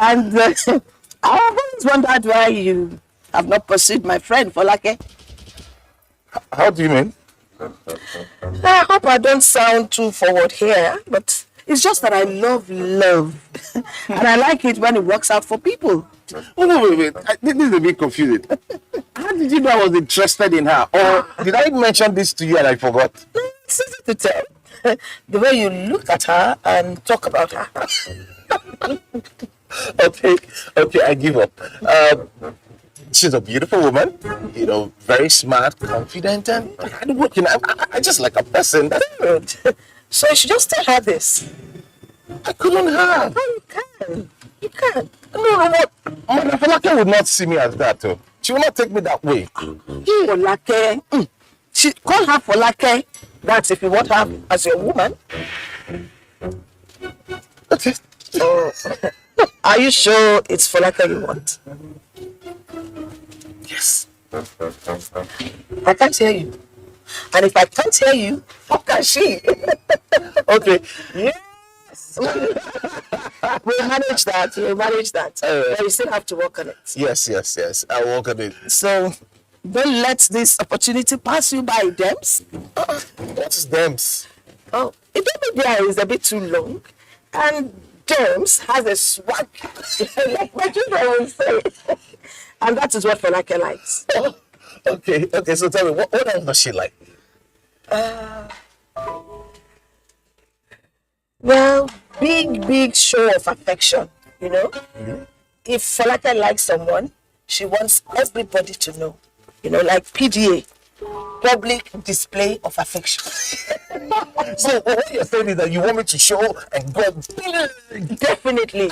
And I always wondered why you have not pursued my friend for like. How do you mean? I hope I don't sound too forward here, but it's just that I love love. And I like it when it works out for people. Oh, wait. This is a bit confusing. How did you know I was interested in her? Or did I mention this to you and I forgot? It's easy to tell. The way you look at her and talk about her. Okay, I give up. She's a beautiful woman, very smart, confident, and hardworking. I just like a person. Good. So you should just tell her this. I couldn't have. Oh, you can. No, Madam Falake would not see me as that, though. She will not take me that way. Folake. She call her Folake. That's if you want her as your woman. Okay. Oh. Are you sure it's Folake you want? Yes. I can't hear you. And if I can't hear you, how can she? Okay. Yes. We'll manage that. But you still have to work on it. Yes. I'll work on it. So, don't let this opportunity pass you by, Dems. What is Dems? Oh, Idemia is a bit too long. And Dems has a swag. Like my children will say. And that is what Falake likes. Oh, okay. So tell me, what else does she like? Well, big show of affection, Mm-hmm. If Falake likes someone, she wants everybody to know. Like PDA, public display of affection. So what you're saying is that you want me to show and go big? Definitely.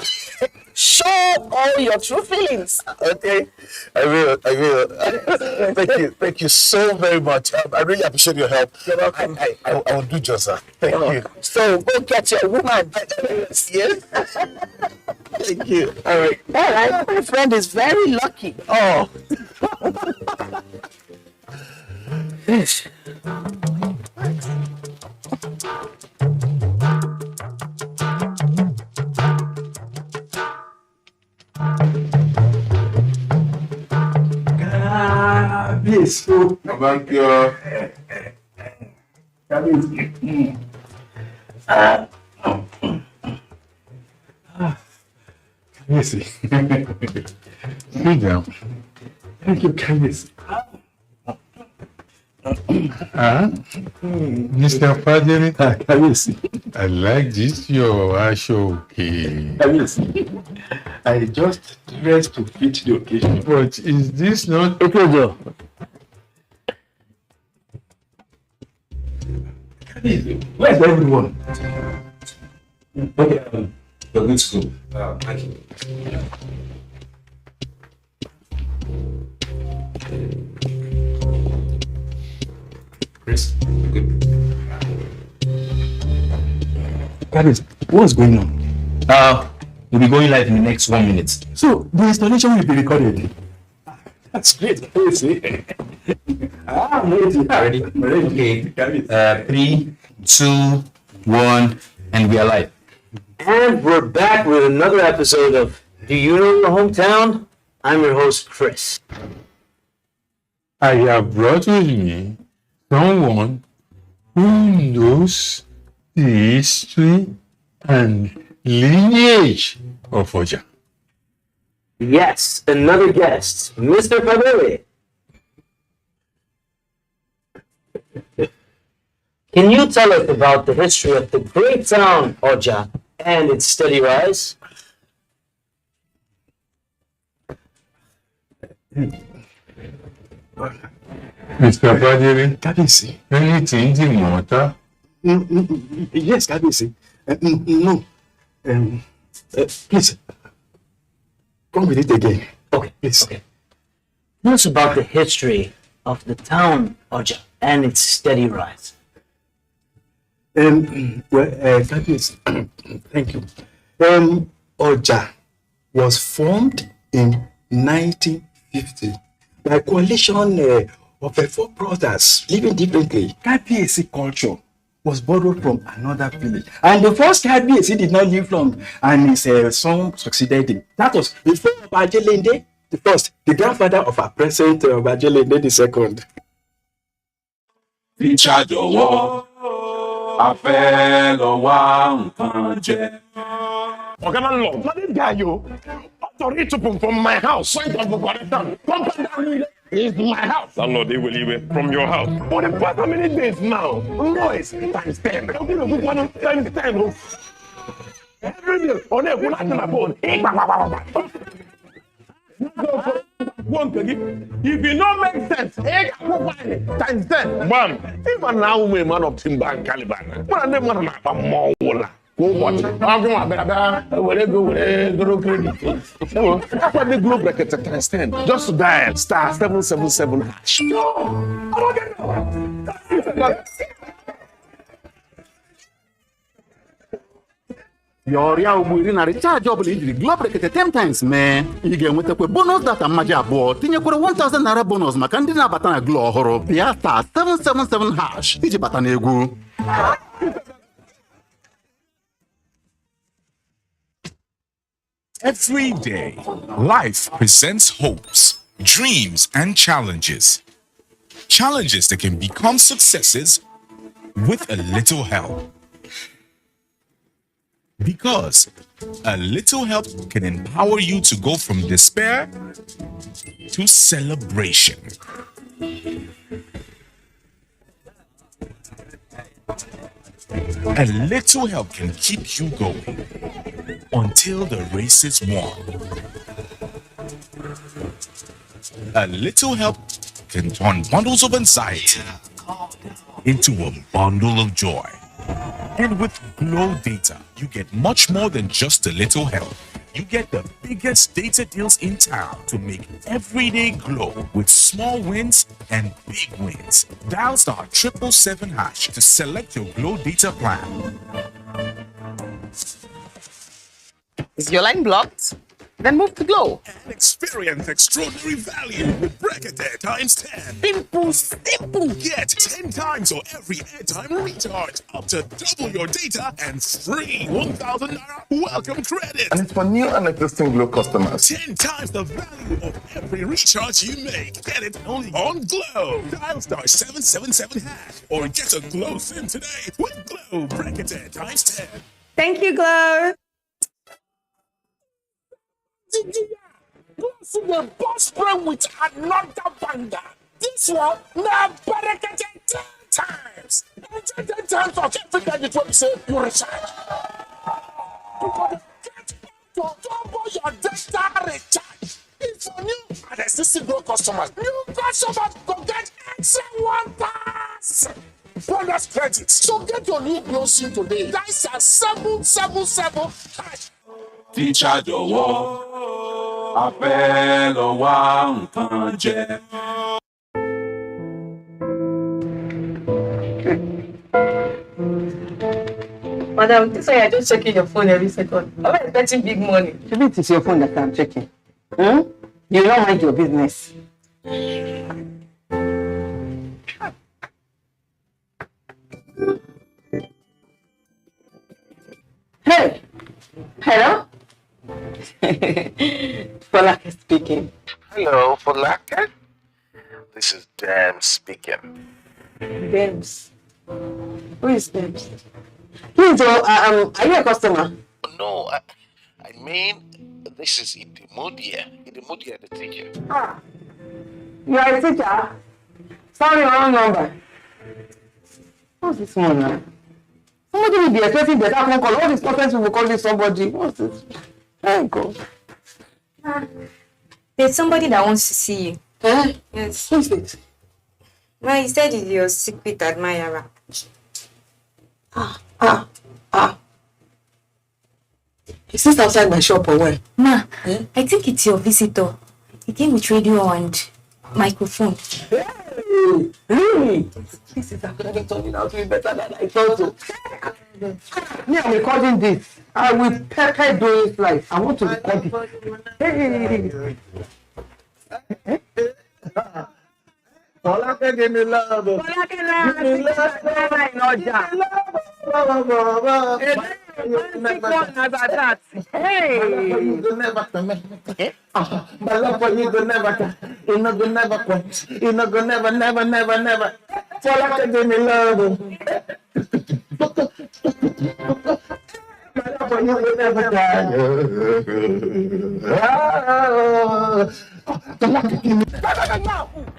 Show all your true feelings. Okay, I will. Thank you so very much. I really appreciate your help. You're welcome. I will do just that. Thank you. So go get your woman. Yes. Thank you. All right. My friend is very lucky. Oh. Yes. Kábíyèsí. Thank you. Kábíyèsí. Kábíyèsí. Sit down. Thank you, Kábíyèsí. Mr. Fadiri, Kábíyèsí. I like this your ashoke. Kábíyèsí. I just dressed to fit the occasion. But is this not Okay, Joe. Where's everyone? Okay, you're good to go. Thank you. Chris, good. Guys, what's going on? We'll be going live in the next 1 minute. So the installation will be recorded. That's great. I'm ready. Okay. 3, 2, 1, and we are live. And we're back with another episode of Do You Know Your Hometown? I'm your host, Chris. I have brought with me someone who knows the history and lineage of Oja. Yes, another guest, Mr. Fabele. Can you tell us about the history of the great town Oja and its steady rise? Mr. Fadiri, Kábíyèsí. anything the matter? Yes, Kábíyèsí. No. Please, come with it again. Okay, Please. okay. Tell us about the history of the town Oja and its steady rise. Kábíyèsí, thank you. Oja was formed in 1950 by a coalition of four brothers living differently. Kábíyèsí culture was borrowed from another village. And the first Kabiyesi did not live long, and his son succeeded him. That was before Obajelende the first, the grandfather of our present Obajelende the second. Ogana Lord, not this guy, yo. Authority to come from my house. It's my house. Lord, they will leave it from your house. For the past how many days now? Noise times 10. I'm going to book one times 10. Every day, on a good phone. If you don't make sense, times 10. Bam. Even now, we're a man of timber and Caliban. What are they man of more? Go watch. I'm going to go credit. That's why the globe bracket times 10. Just dial star 777 hash. Your ugbu na recharge ọbụla ijiri Globe rekete 10 times mee ị ga-enwetakwa bonus data mmaji abụọ tinyekwara 1000 naira bonus maka ndị na-abata na Glo ọhụrụ bịa star 777 hash iji bata n'egwu. Every day, life presents hopes, dreams, and challenges. Challenges that can become successes with a little help. Because a little help can empower you to go from despair to celebration. A little help can keep you going until the race is won. A little help can turn bundles of anxiety into a bundle of joy. And with Glow Data, you get much more than just a little help. You get the biggest data deals in town to make every day glow with small wins and big wins. Dial star 777 hash to select your Glow Data plan. Is your line blocked? Then move to Glow. And experience extraordinary value with Bracketed times 10. Simple. Get 10 times or every airtime recharge, up to double your data and free 1,000 naira welcome credit. And it's for new and existing Glow customers. 10 times the value of every recharge you make. Get it only on Glow. Dial star 777 hash or get a Glow SIM today with Glow Bracketed times 10. Thank you, Glow. Go to the boss spray with another banger. This one now barricaded 10 times. 10 times of everything that you say you recharge. You got to double your data recharge. It's for new and existing Glow customers. New customers go get extra 1,000 bonus credits. So get your new Glow SIM today. That's a 777 hash. Teacher Jowo, Apelo wa nkan je. Madam, this way you're just checking your phone every second. I'm expecting big money. Maybe it is your phone that I'm checking. You don't mind your business. Hey! Hello? Folake speaking. Hello, Folake. This is Dan speaking. Dems. Who is Dems? Please, are you a customer? No, I mean, this is Idemudia. Idemudia, the teacher. Ah, you are a teacher? Sorry, wrong number. What's this one now? Somebody will be expecting better phone call. All these persons will call this somebody. What's this? Thank God. There's somebody that wants to see you. Eh? Yes. Who is it? Well, he said he's your secret admirer. He sits outside my shop or where? Ma, I think it's your visitor. He came with radio and microphone. Hey, really? This is actually turning out to be better than I thought so. Me, I'm recording this. I will pepper do it live. I want to record it. Hey. Folake, give me love. Give me love. My love for you go never come. You no go never quit. You no go never. Folake, give me love. My love for you will never die.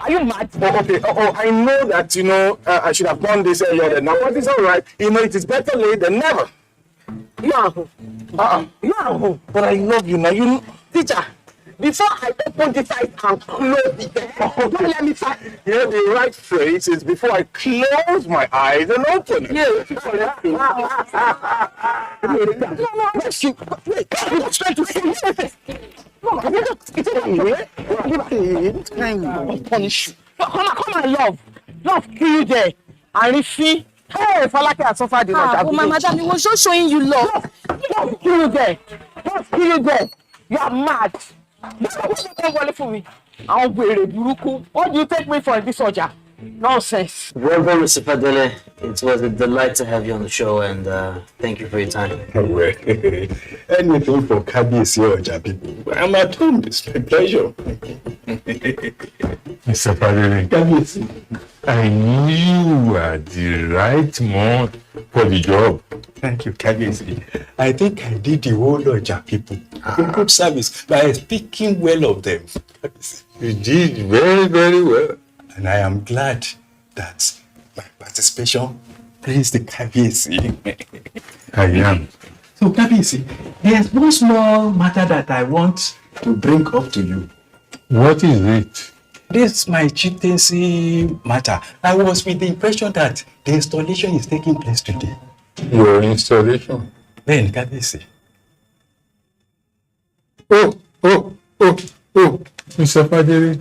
Are you mad? Okay. I know that, I should have done this earlier. Now, but it's all right. It is better late than never. You are home. You are home. But I love you now. Teacher, before I open the site and close it, don't let me fight. Yeah, the right phrase is before I close my eyes and open it. Yeah. No, wait. I'm not trying to say no, it's okay. Punish you. Come on, love. Love, kill you there. And if he, hey, Falake has suffered the Oh, my madam, he was just showing you love. Love, kill you there. Love, kill you there. You are mad. For me. What do you take me for this soldier? Nonsense. Reverend Mr. Fadele, it was a delight to have you on the show, and thank you for your time. Anything for Kabiyesi Oja people. I'm at home. It's my pleasure. Mr. Fadele, Kabiyesi. I knew you were the right man for the job. Thank you, Kabiyesi. I think I did the whole Oja people a good service by speaking well of them. You did very, very well. And I am glad that my participation pleased the Kabiyesi. I am. So, Kabiyesi, there's one small matter that I want to bring up to you. What is it? This is my chieftaincy matter. I was with the impression that the installation is taking place today. Your installation? Then, Kabiyesi. Oh, Mr. Fadele,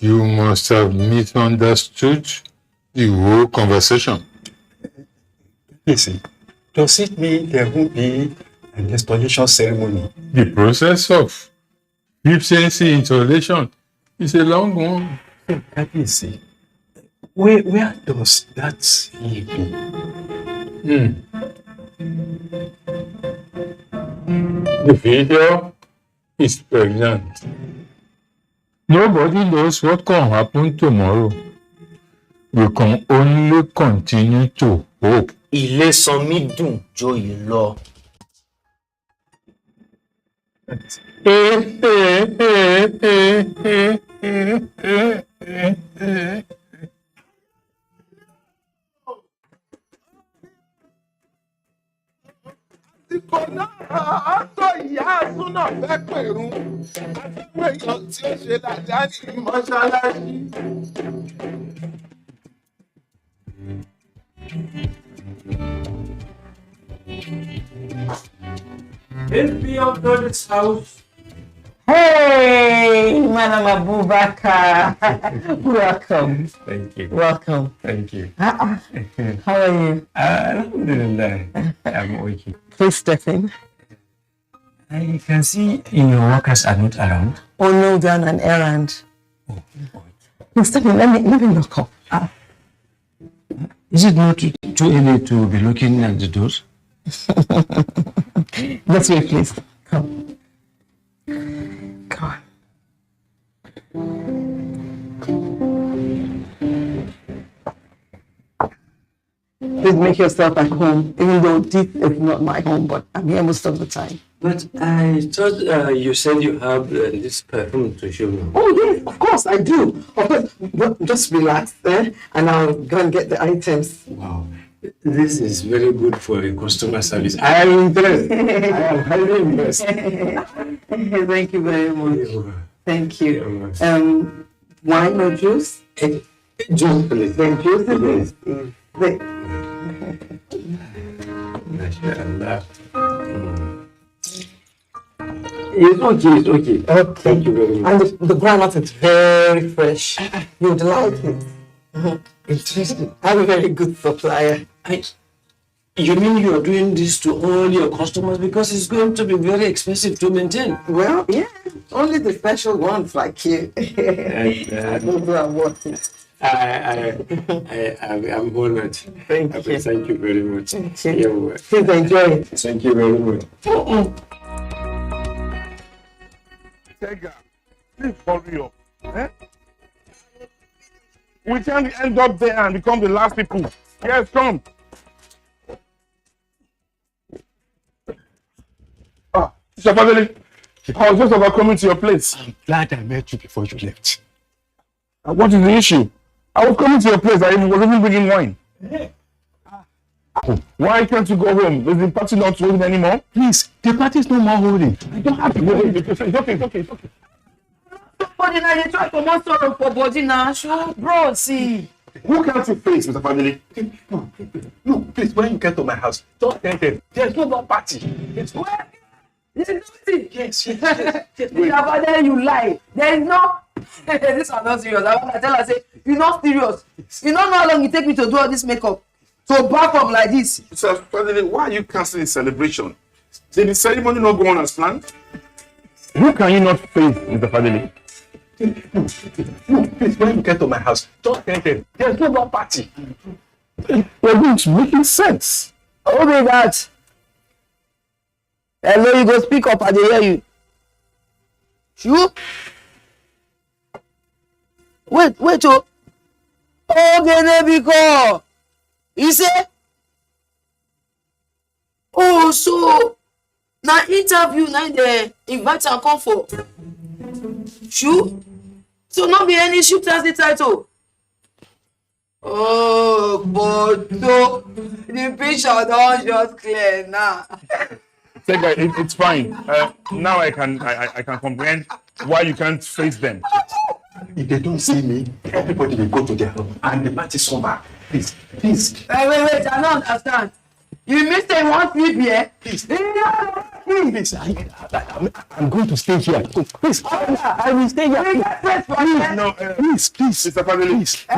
you must have misunderstood the whole conversation. Does it mean there won't be an installation ceremony? The process of chieftaincy installation is a long one. Kabiyesi, where does that leave me? The future is pregnant. Nobody knows what can happen tomorrow. We can only continue to hope. Ilé sanmi dùn joyè lọ. Ọ̀tọ̀ ìyá Súnà fẹ́ pẹ̀rún. Àfẹ́wé èèyàn tí ó ṣe dáadáa ní mọ́ṣáláṣí. It'll be up to this house. Hey, Madam Abubakar. Welcome. Thank you. Welcome. Thank you. How are you? Alhamdulillah. I'm okay. Please step in. I can see your workers are not around. Oh no, they're on an errand. No, step in. Let me knock up. Is it not too early to be looking at the doors? This way, please. Come. Come on. Please make yourself at home, even though this is not my home, but I'm here most of the time. But I thought you said you have this perfume to show me. Oh yes, of course I do. Of course, but just relax there, and I'll go and get the items. Wow, this is very good for a customer service. I am impressed. I am highly impressed. Thank you very much. Thank you. Wine or juice? Juice, please. Then juice is this. Mashallah. It's okay. Thank you very much. And the granite is very fresh. You'd like it. Interesting. I'm a very good supplier. You mean you are doing this to all your customers because it's going to be very expensive to maintain? Well, yeah. Only the special ones like you. I don't know what it. I'm honored. Thank you. Thank you very much. Please enjoy it. Thank you very much. Tega, please hurry up. Eh? We can't end up there and become the last people. Yes, come. Mr. Fadeli, I was just about coming to your place. I'm glad I met you before you left. What is the issue? I was coming to your place. I was even bringing wine. Why can't you go home? Is the party not holding anymore? Please, the party is no more holding. I don't have to go home. It's okay. Body now, they try to come sorrow for body now. Sure, bro, see. Who can't you face, Mr. Fadeli? No, please, when you get to my house, don't tell them. There's no more party. It's Where? There's nothing. Yes. Then you lie. There is no. This are not serious. I want to tell her, say, you're not serious. You don't know how long it take me to do all this makeup. So back up like this. Mr. Fadeli, why are you canceling the celebration? Did the ceremony not go on as planned? Who can you not face, Mr. Fadeli? No, please, when you get to my house, don't tell them. There's no more party. You're making sense. Okay, that. Hello, you go speak up, I dey hear you. You? Wait, oh. Okay, Nebiko. You say? Oh, so now interview now they invite and come for. Shoot? So not be any shoot as the title. Oh, but so the picture don't just clear now. It's fine. Now I can comprehend why you can't face them. If they don't see me, everybody will go to their home and the party is over. Please. Wait, I don't understand. You missed a one sleep here? Please, I'm going to stay here. Please, I will stay here. Please, Mr. Fadeli, listen.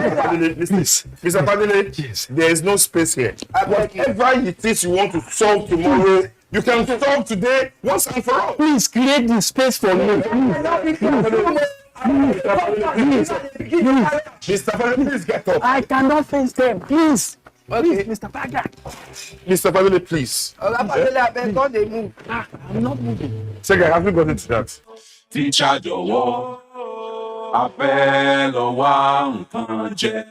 Mr. Fadeli, yes. There is no space here. Whatever it is you want to solve tomorrow, you can solve today once and for all. Please create the space for me. Mr. Fadeli, please get up. I cannot face them. Please. Okay. Please, Mr. Baga. Mr. Fadeli, please. I'm not moving. Sega, have you gotten to that? Teacher jọ̀wọ́, a fẹ́ lọ wá nǹkan jẹ.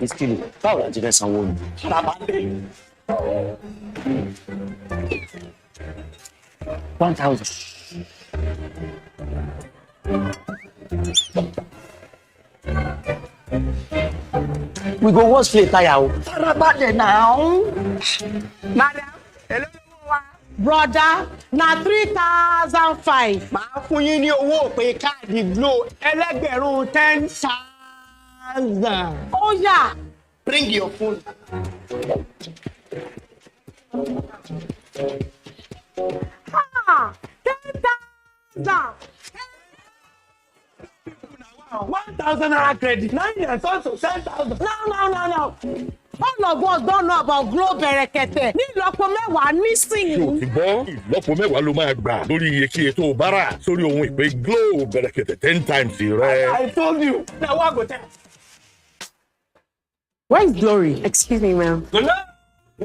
Excuse me, báwo la ti fẹ́ sanwó ni? Farabalẹ̀. 1,000. We go wash plate tire o. Farabalẹ̀ now. Madam, hello, brother, na 3,005. Màá fún yín ní owó pé káàdì Glo ẹlẹ́gbẹ̀rún 10,000. Oh yeah, bring your phone. Ah, 10,000. 1,000 naira credit. Now you're also 10,000. No. All of us don't know about Glo Berekete. Ní ìlọ́po mẹ́wàá nísìnyí. Yóò ti gbọ́ ìlọ́po mẹ́wàá ló máa gbà lórí iyekíye tó o bá rà sórí ohun ìpè Glo Berekete 10 times rẹ. I told you. Now what go tell? Where is Glory? Excuse me, ma'am.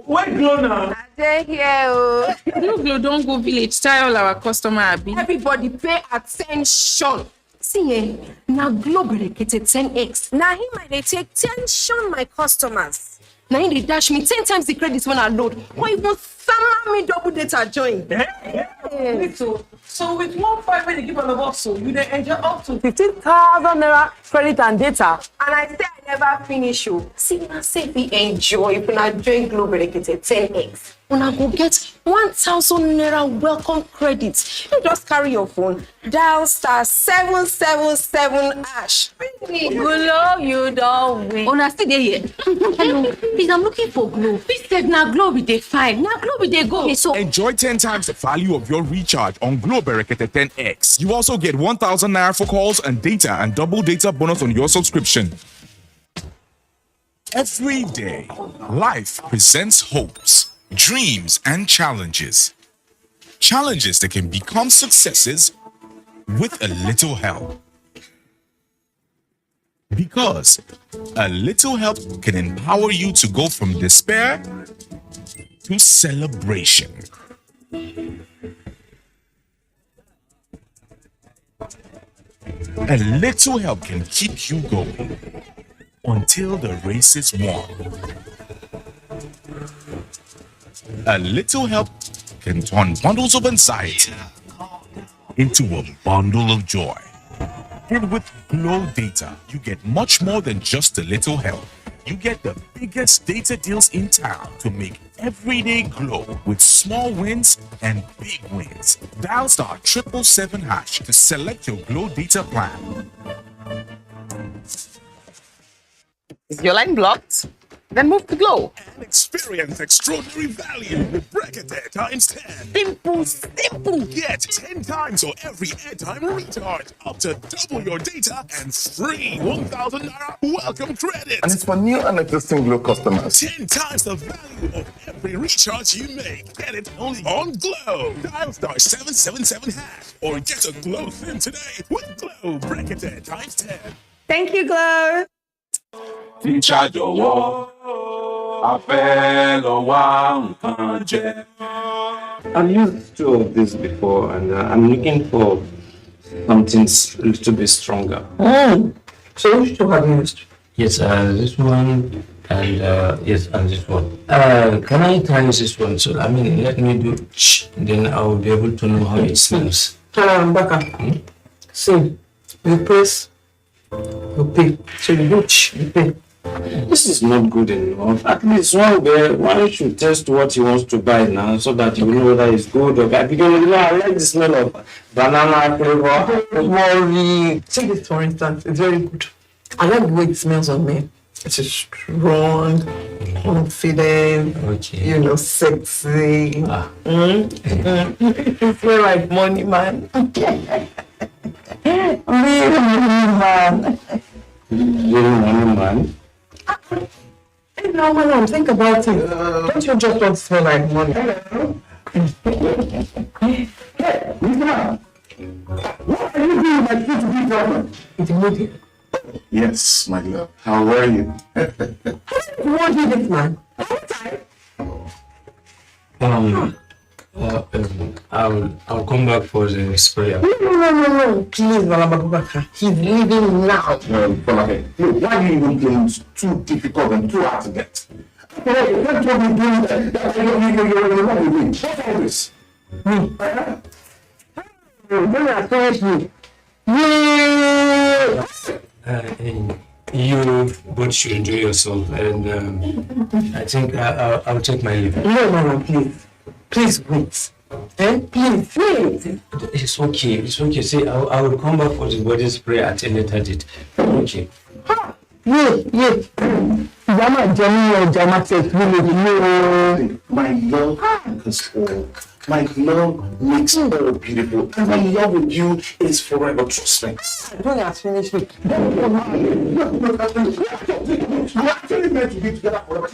Where Glo now? I dey here o. Glo don't go village. Tell all our customer abi. Everybody pay attention. See, na Glo Berekete 10x. Na him I dey take tension my customers. Na him dey dash me 10 times the credit when I load. Or even sama me double data join. So with 1.5 when they give on the box, so you dey enjoy up to 15,000 naira credit and data. And I say I never finish you. See, na say we enjoy if una join Glo Berekete 10x. Una go get 1,000 naira welcome credit. You just carry your phone, dial *777#. Glo, you don't win. Una still dey here. Hello, please, I'm looking for Glo. Please said na Glo we dey find. Na Glo we dey go. Okay, so Enjoy 10 times the value of your recharge on Glo Berekete 10x. You also get 1,000 naira for calls and data and double data bonus on your subscription. Every day, life presents hopes, dreams, and challenges. challenges that can become successes with a little help. Because a little help can empower you to go from despair to celebration. A little help can keep you going until the race is won. A little help can turn bundles of anxiety into a bundle of joy. And with Glow Data, you get much more than just a little help. You get the biggest data deals in town to make every day glow with small wins and big wins. Dial *777# to select your Glow Data plan. Is your line blocked? Then move to Glow. And experience extraordinary value with Brekete times 10. Simple. Get 10 times for every airtime recharge, up to double your data, and free 1,000 naira welcome credit. And it's for new and existing Glow customers. 10 times the value of every recharge you make. Get it only on Glow. Dial *777# or get a Glow SIM today with Glow Brekete times 10. Thank you, Glow. Teacher jọ̀wọ́, a fẹ́ lọ wá nǹkan jẹ. I've used two of these before, and I'm looking for something a little bit stronger. So which two have you used? Yes, this one, and yes, and this one. Can I try this one? So, I mean, let me do then I'll be able to know how it smells. Baka. See, you press, you pay. So you do you pay. This is not good enough. At least one should test what he wants to buy now so that you know whether it's good or bad. Because you know, I like the smell of banana flavor. Don't worry. Take this for instance. It's very good. I like the way it smells on me. It's a strong, confident, you know, sexy. You feel like money, man. Real money, man. Real money, man. No, man, think about it. Don't you just want to smell like money? What are you doing like this big problem? It's a movie. Yes, my love. How are you? What is this, man? I'll come back for the sprayer. No. Please, Malababaka. He's leaving now. Why are you even playing too difficult and too hard to get? That's what we're doing. You're not with me. What's all this? When I finish you. You both should enjoy yourself, and I think I'll take my leave. No, please. Please wait. Please wait. It's okay. See, I will come back for the body spray at a later date. Okay. Yeah. Jama Johnny or Jama says my love my love makes you very beautiful. And my love with you is forever, trust me. When I finish it. You're actually meant to be together forever.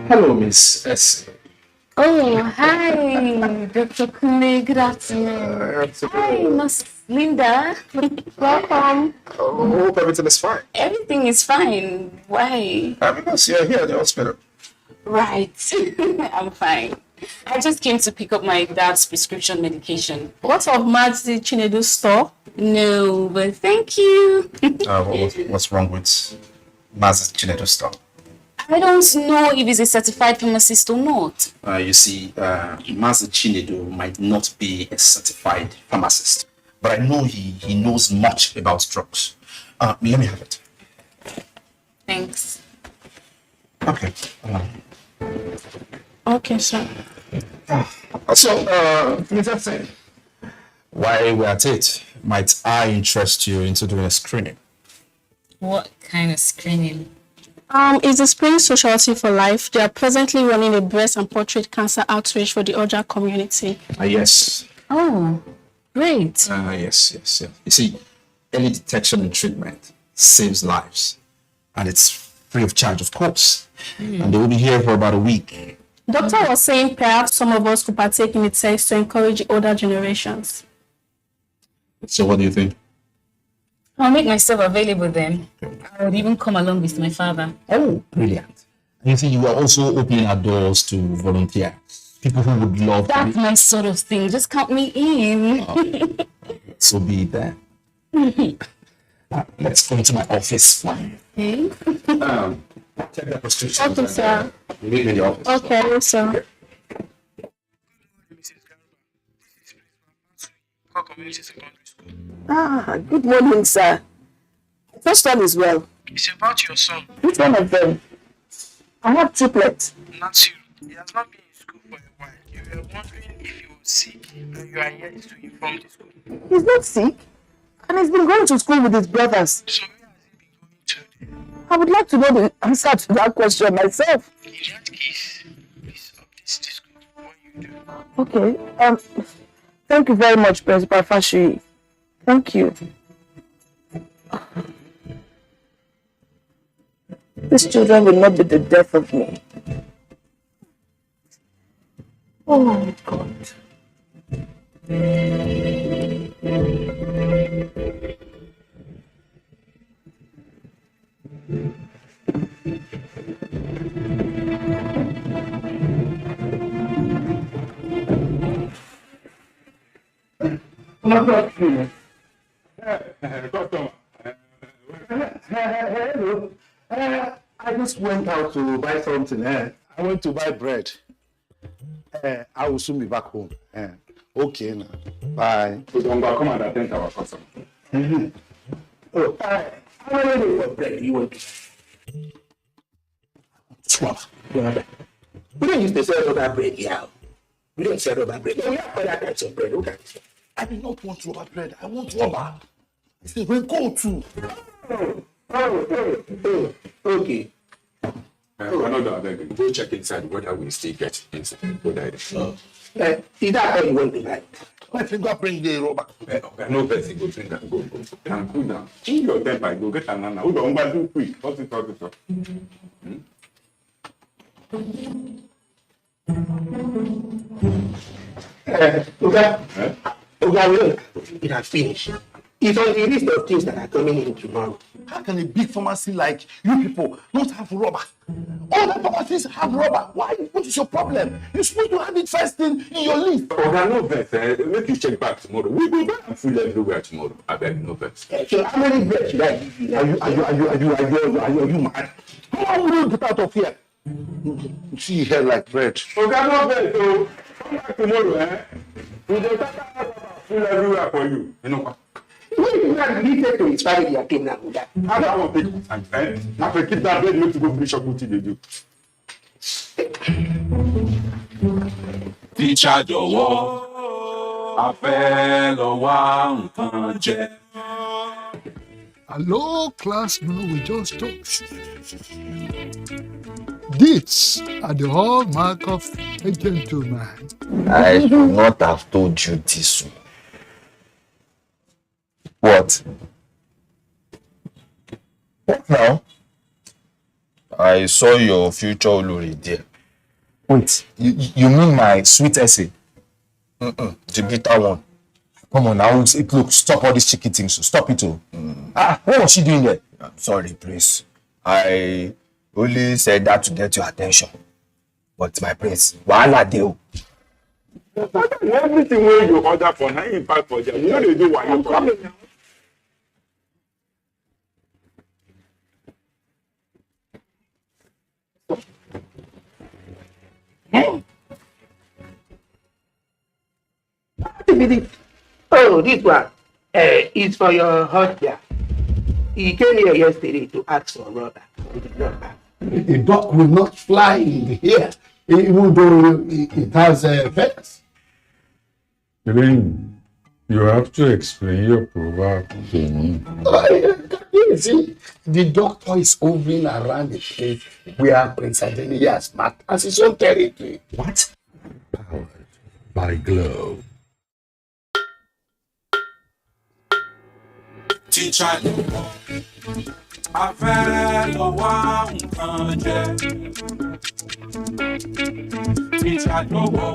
Hello, Miss S. Oh, hi, Dr. Kunle. Good afternoon. Hi, Miss Linda. Welcome. Hope everything is fine. Everything is fine. Why? Because you're here at the hospital. Right. I'm fine. I just came to pick up my dad's prescription medication. What of Mazi Chinedu's store? No, but thank you. What's wrong with Maz's Chinedu store? I don't know if he's a certified pharmacist or not. You see, Mazi Chinedu might not be a certified pharmacist, but I know he knows much about drugs. Let me have it. Thanks. Okay. Okay, sir. So, just say, while we're at it, might I interest you into doing a screening? What kind of screening? It's the Spring Sociality for Life. They are presently running a breast and prostate cancer outreach for the Oja community. Yes. Oh, great. Yes. You see, early detection and treatment saves lives. And it's free of charge, of course. And they will be here for about a week. Doctor was saying perhaps some of us could partake in the test to encourage the older generations. So what do you think? I'll make myself available then. I would even come along with my father. Oh, brilliant. You see, you are also opening our doors to volunteers. People who would love That's my sort of thing. Just count me in. So be it then. Let's go to my office. Okay. Check the prescription. Okay, sir. Meet me in the office. Okay, sir. Good morning, sir. First one is well. It's about your son. Which one of them? I have triplets. Not you. He has not been in school for a while. You were wondering if he was sick and you are yet to inform the school. He's not sick. And he's been going to school with his brothers. So where has he been going to? I would like to know the answer to that question myself. In that case, please update the school what you do. Okay. Thank you very much, Principal Fashi. Thank you. These children will not be the death of me. Oh my God. Hello. I just went out to buy something. I went to buy bread. I will soon be back home. Okay now. Bye. Come and attend our customer. Oh, how many for bread do you want? 12. We don't use to sell rubber bread here. We don't sell rubber bread. We have other types of bread. Look at this. I do not want rubber bread. I want rubber. It's a raincoat too. Okay. Another beg. Go check inside whether we still get inside. Go there. Is that how you want to like? My finger bring the rubber. No person go drink that. Go. Can cool down. Chill your temper. Go get another. Who don't want to do quick? What's it? Look, it has finished. It's on the list of things that are coming in tomorrow. How can a big pharmacy like you people not have rubber? All the pharmacies have rubber. Why? What is your problem? You're supposed to have it first in your list. No vex. Make you check back tomorrow. We will buy food everywhere tomorrow. I beg, no vex. So how many bread should I give you? Are you mad? How will you get out of here? You see your hair like bread. No vex. So come back tomorrow. We will take food everywhere for you. You know. When you are related to his family again now, that. How do I want to take time? I will keep that bread. You to go finish up what they do. Teacher jọ̀wọ́, a fẹ́ lọ wá nǹkan jẹ. Hello, class. No, we just talk. These are the hallmark of a gentleman. I should not have told you this. What? What now? I saw your future Olori there. Wait, you mean my sweet essay? The bitter one. Come on now, look, stop all these cheeky things. Stop it. What was she doing there? I'm sorry, please. I only said that to get your attention. But my prince, wahala dey. Everything where you order for now, in fact for them, you know they do what you coming now. Oh, this one is for your husband. He came here yesterday to ask for rubber. A duck will not fly in the air, even though it has feathers. Elaine, you have to explain your proverb. You see, the doctor is hovering around the place where Prince Adeniyi has marked as his own territory. What? Powered by Glow. Teacher lówó, a fẹ́ lọ wá nǹkan jẹ. Teacher lówó,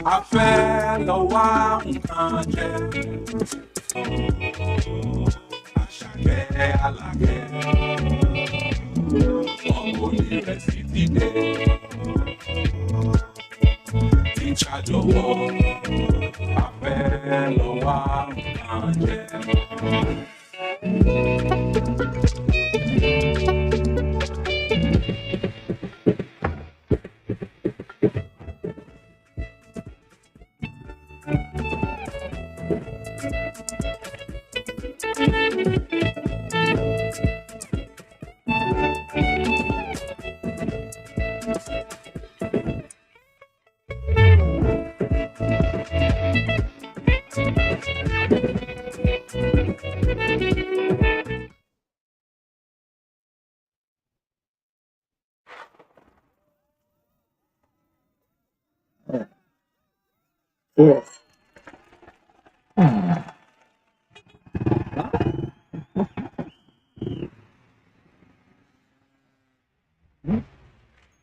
a fẹ́ lọ wá nǹkan jẹ. Àṣàkẹ́ Alákẹ́, ọmọ onírẹsì ti dé. Teacher lówó, a fẹ́ lọ wá nǹkan jẹ.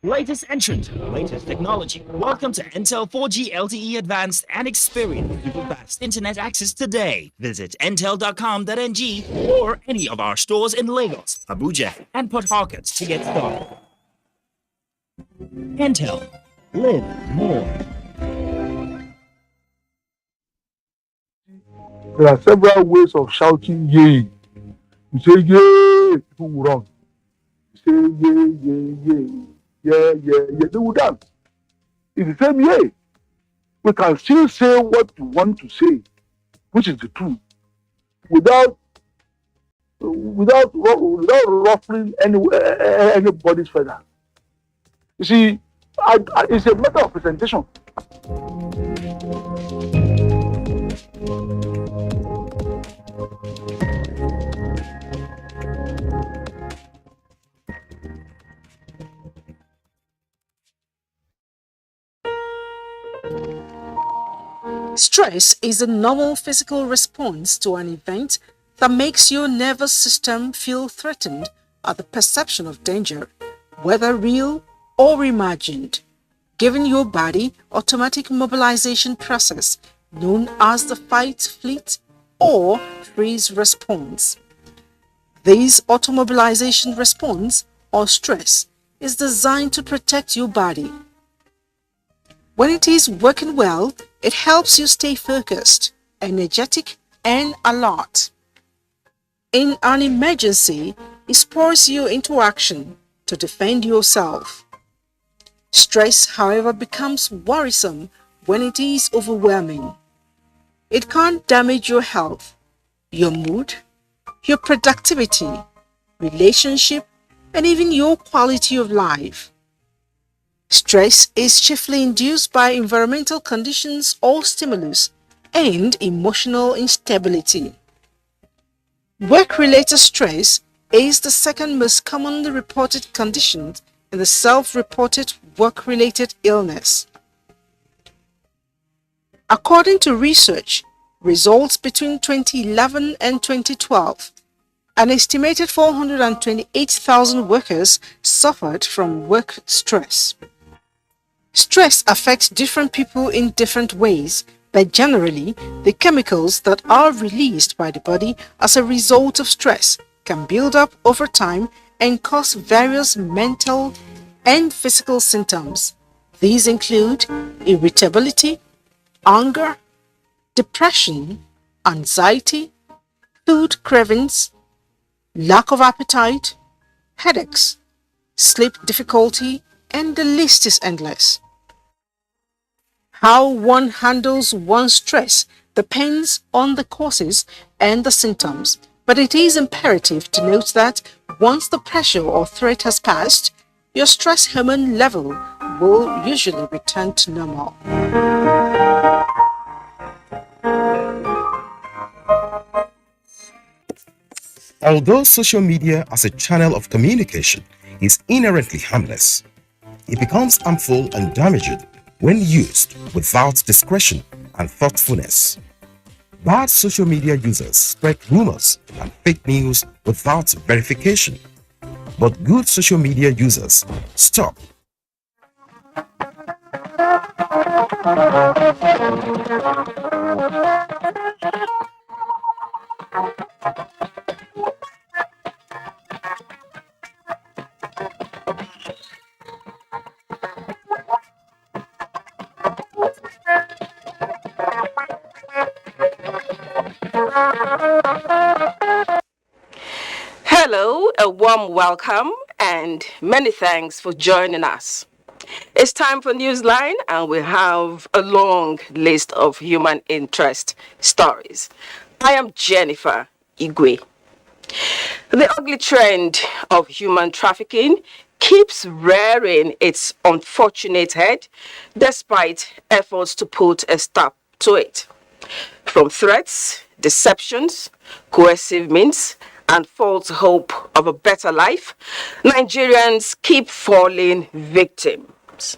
Latest entrant, latest technology. Welcome to Intel 4G LTE Advanced and experience super fast internet access today. Visit intel.com.ng or any of our stores in Lagos, Abuja, and Port Harcourt to get started. Intel. Live more. There are several ways of shouting yay. You say yay, people will run. You say yay, yay, yay. Yeah, yeah, yeah, they will dance. It's the same yay. We can still say what we want to say, which is the truth, without ruffling anybody's feather. You see, it's a matter of presentation. Stress is a normal physical response to an event that makes your nervous system feel threatened at the perception of danger, whether real or imagined, giving your body automatic mobilization process known as the fight, flight, or freeze response. This automobilization response, or stress, is designed to protect your body. When it is working well, it helps you stay focused, energetic, and alert. In an emergency, it spurs you into action to defend yourself. Stress, however, becomes worrisome when it is overwhelming. It can damage your health, your mood, your productivity, relationship, and even your quality of life. Stress is chiefly induced by environmental conditions or stimulus and emotional instability. Work-related stress is the second most commonly reported condition in the self-reported work-related illness. According to research results between 2011 and 2012, an estimated 428,000 workers suffered from work stress. Stress affects different people in different ways, but generally, the chemicals that are released by the body as a result of stress can build up over time and cause various mental and physical symptoms. These include irritability, anger, depression, anxiety, food cravings, lack of appetite, headaches, sleep difficulty, and the list is endless. How one handles one's stress depends on the causes and the symptoms, but it is imperative to note that once the pressure or threat has passed, your stress hormone level will usually return to normal. Although social media as a channel of communication is inherently harmless, it becomes harmful and damaging when used without discretion and thoughtfulness. Bad social media users spread rumors and fake news without verification. But good social media users stop. Hello, a warm welcome, and many thanks for joining us. It's time for Newsline, and we have a long list of human interest stories. I am Jennifer Igwe. The ugly trend of human trafficking keeps rearing its unfortunate head despite efforts to put a stop to it. From threats, deceptions, coercive means, and false hope of a better life, Nigerians keep falling victims.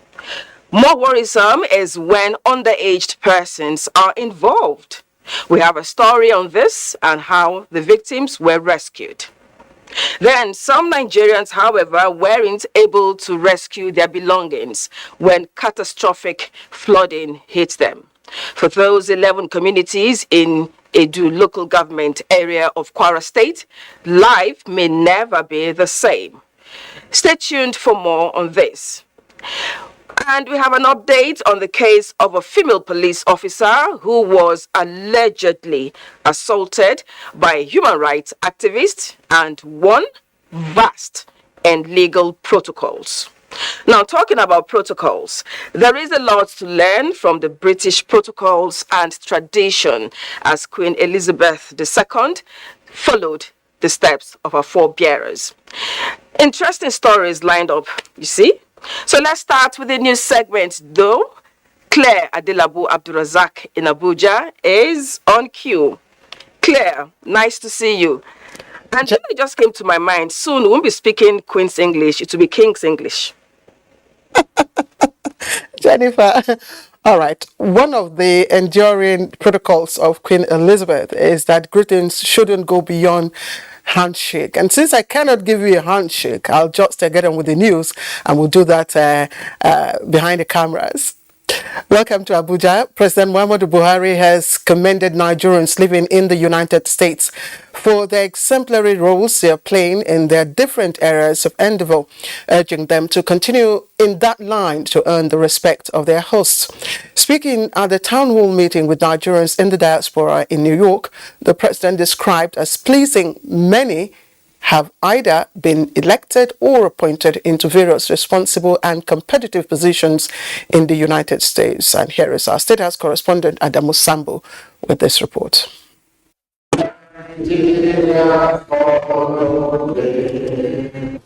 More worrisome is when underage persons are involved. We have a story on this and how the victims were rescued. Then some Nigerians, however, weren't able to rescue their belongings when catastrophic flooding hit them. For those 11 communities in Edu local government area of Kwara State, life may never be the same. Stay tuned for more on this. And we have an update on the case of a female police officer who was allegedly assaulted by human rights activists and won vast and legal protocols. Now, talking about protocols, there is a lot to learn from the British protocols and tradition as Queen Elizabeth II followed the steps of her forebearers. Interesting stories lined up, you see. So let's start with the news segment, though. Claire Adelabu Abdurazak in Abuja is on cue. Claire, nice to see you. And it just came to my mind, soon we won't be speaking Queen's English, it will be King's English. Jennifer, all right. One of the enduring protocols of Queen Elizabeth is that greetings shouldn't go beyond handshake. And since I cannot give you a handshake, I'll just get on with the news, and we'll do that behind the cameras. Welcome to Abuja. President Muhammadu Buhari has commended Nigerians living in the United States for their exemplary roles they are playing in their different areas of endeavor, urging them to continue in that line to earn the respect of their hosts. Speaking at the town hall meeting with Nigerians in the diaspora in New York, the president described as pleasing many have either been elected or appointed into various responsible and competitive positions in the United States. And here is our State House correspondent, Adamu Sambo, with this report.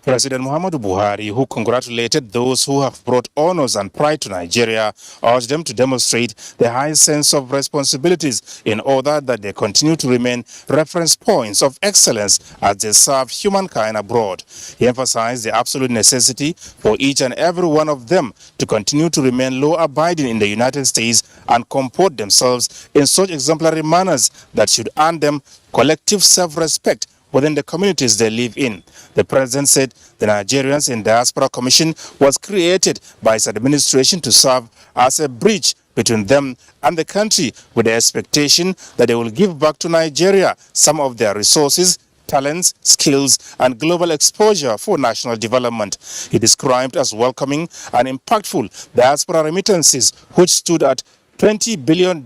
President Muhammadu Buhari, who congratulated those who have brought honors and pride to Nigeria, urged them to demonstrate the high sense of responsibilities in order that they continue to remain reference points of excellence as they serve humankind abroad. He emphasized the absolute necessity for each and every one of them to continue to remain law-abiding in the United States and comport themselves in such exemplary manners that should earn them collective self-respect within the communities they live in. The president said the Nigerians in Diaspora Commission was created by his administration to serve as a bridge between them and the country, with the expectation that they will give back to Nigeria some of their resources, talents, skills, and global exposure for national development. He described as welcoming and impactful diaspora remittances, which stood at $20 billion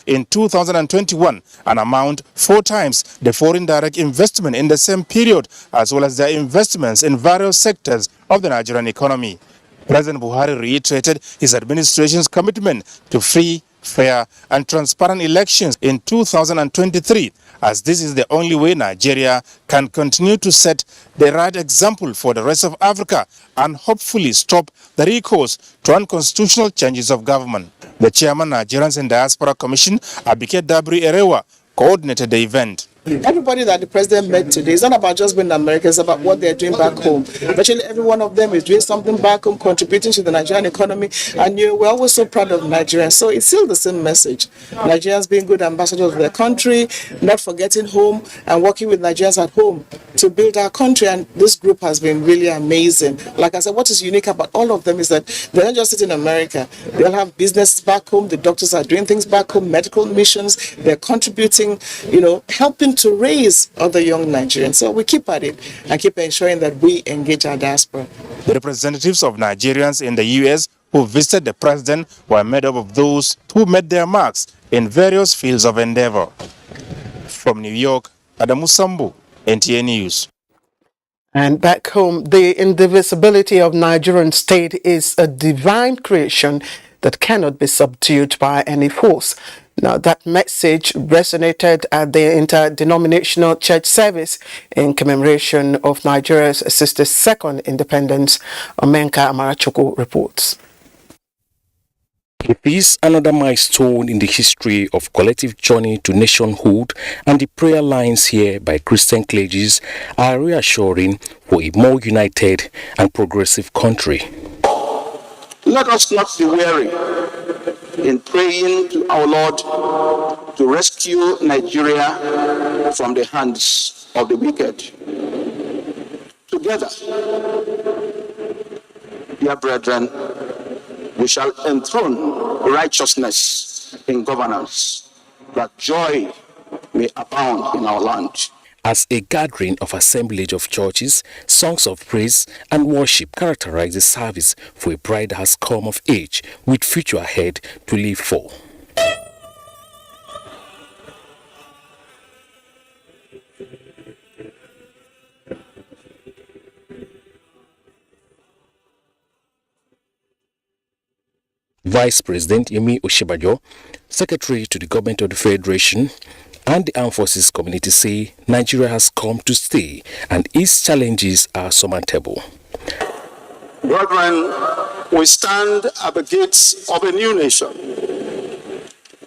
in 2021, an amount 4 times the foreign direct investment in the same period, as well as their investments in various sectors of the Nigerian economy. President Buhari reiterated his administration's commitment to free, fair, and transparent elections in 2023, as this is the only way Nigeria can continue to set the right example for the rest of Africa and hopefully stop the recourse to unconstitutional changes of government. The chairman, Nigerians in Diaspora Commission, Abike Dabri Erewa, coordinated the event. Everybody that the president met today, it's not about just being in America, it's about what they're doing back home. Virtually every one of them is doing something back home, contributing to the Nigerian economy, and we're always so proud of Nigerians. So it's still the same message. Nigerians being good ambassadors of their country, not forgetting home, and working with Nigerians at home to build our country. And this group has been really amazing. Like I said, what is unique about all of them is that they're not just sitting in America. They all have business back home. The doctors are doing things back home, medical missions. They're contributing, helping to raise other young Nigerians. So we keep at it and keep ensuring that we engage our diaspora. The representatives of Nigerians in the U.S. who visited the president were made up of those who made their marks in various fields of endeavor. From New York, Adamu Sambu, NTA News. And back home, the indivisibility of Nigerian state is a divine creation that cannot be subdued by any force. Now, that message resonated at the Interdenominational Church service in commemoration of Nigeria's 62nd independence. Omenka Amarachukwu reports. It is another milestone in the history of collective journey to nationhood, and the prayer lines here by Christian clergies are reassuring for a more united and progressive country. Let us not be weary in praying to our Lord to rescue Nigeria from the hands of the wicked. Together, dear brethren, we shall enthrone righteousness in governance, that joy may abound in our land. As a gathering of assemblage of churches, songs of praise and worship characterize the service for a bride that has come of age with future ahead to live for. Vice President Yemi Oshibajo, Secretary to the Government of the Federation, and the Armed Forces community say Nigeria has come to stay and its challenges are surmountable. Brethren, we stand at the gates of a new nation,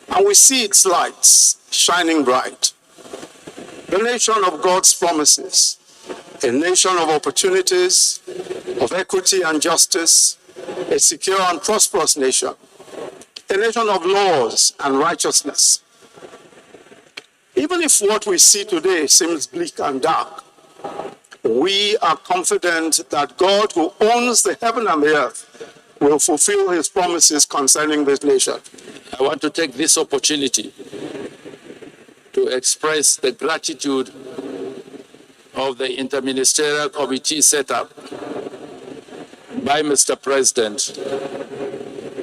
and we see its lights shining bright. The nation of God's promises, a nation of opportunities, of equity and justice, a secure and prosperous nation, a nation of laws and righteousness. Even if what we see today seems bleak and dark, we are confident that God, who owns the heaven and the earth, will fulfill his promises concerning this nation. I want to take this opportunity to express the gratitude of the Interministerial Committee set up by Mr. President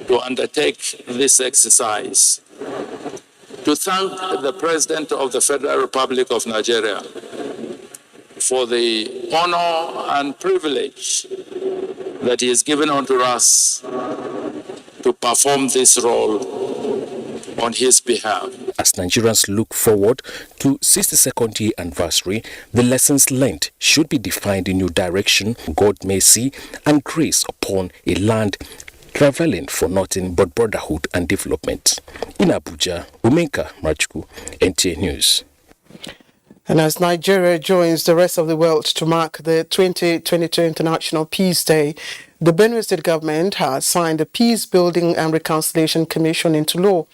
to undertake this exercise. To thank the President of the Federal Republic of Nigeria for the honor and privilege that he has given unto us to perform this role on his behalf. As Nigerians look forward to 62nd year anniversary, the lessons learned should be defined in new direction, God mercy and grace upon a land traveling for nothing but brotherhood and development. In Abuja, Omenka Amarachukwu, NTA News. And as Nigeria joins the rest of the world to mark the 2022 International Peace Day, the Benue State government has signed the Peace Building and Reconciliation Commission into law.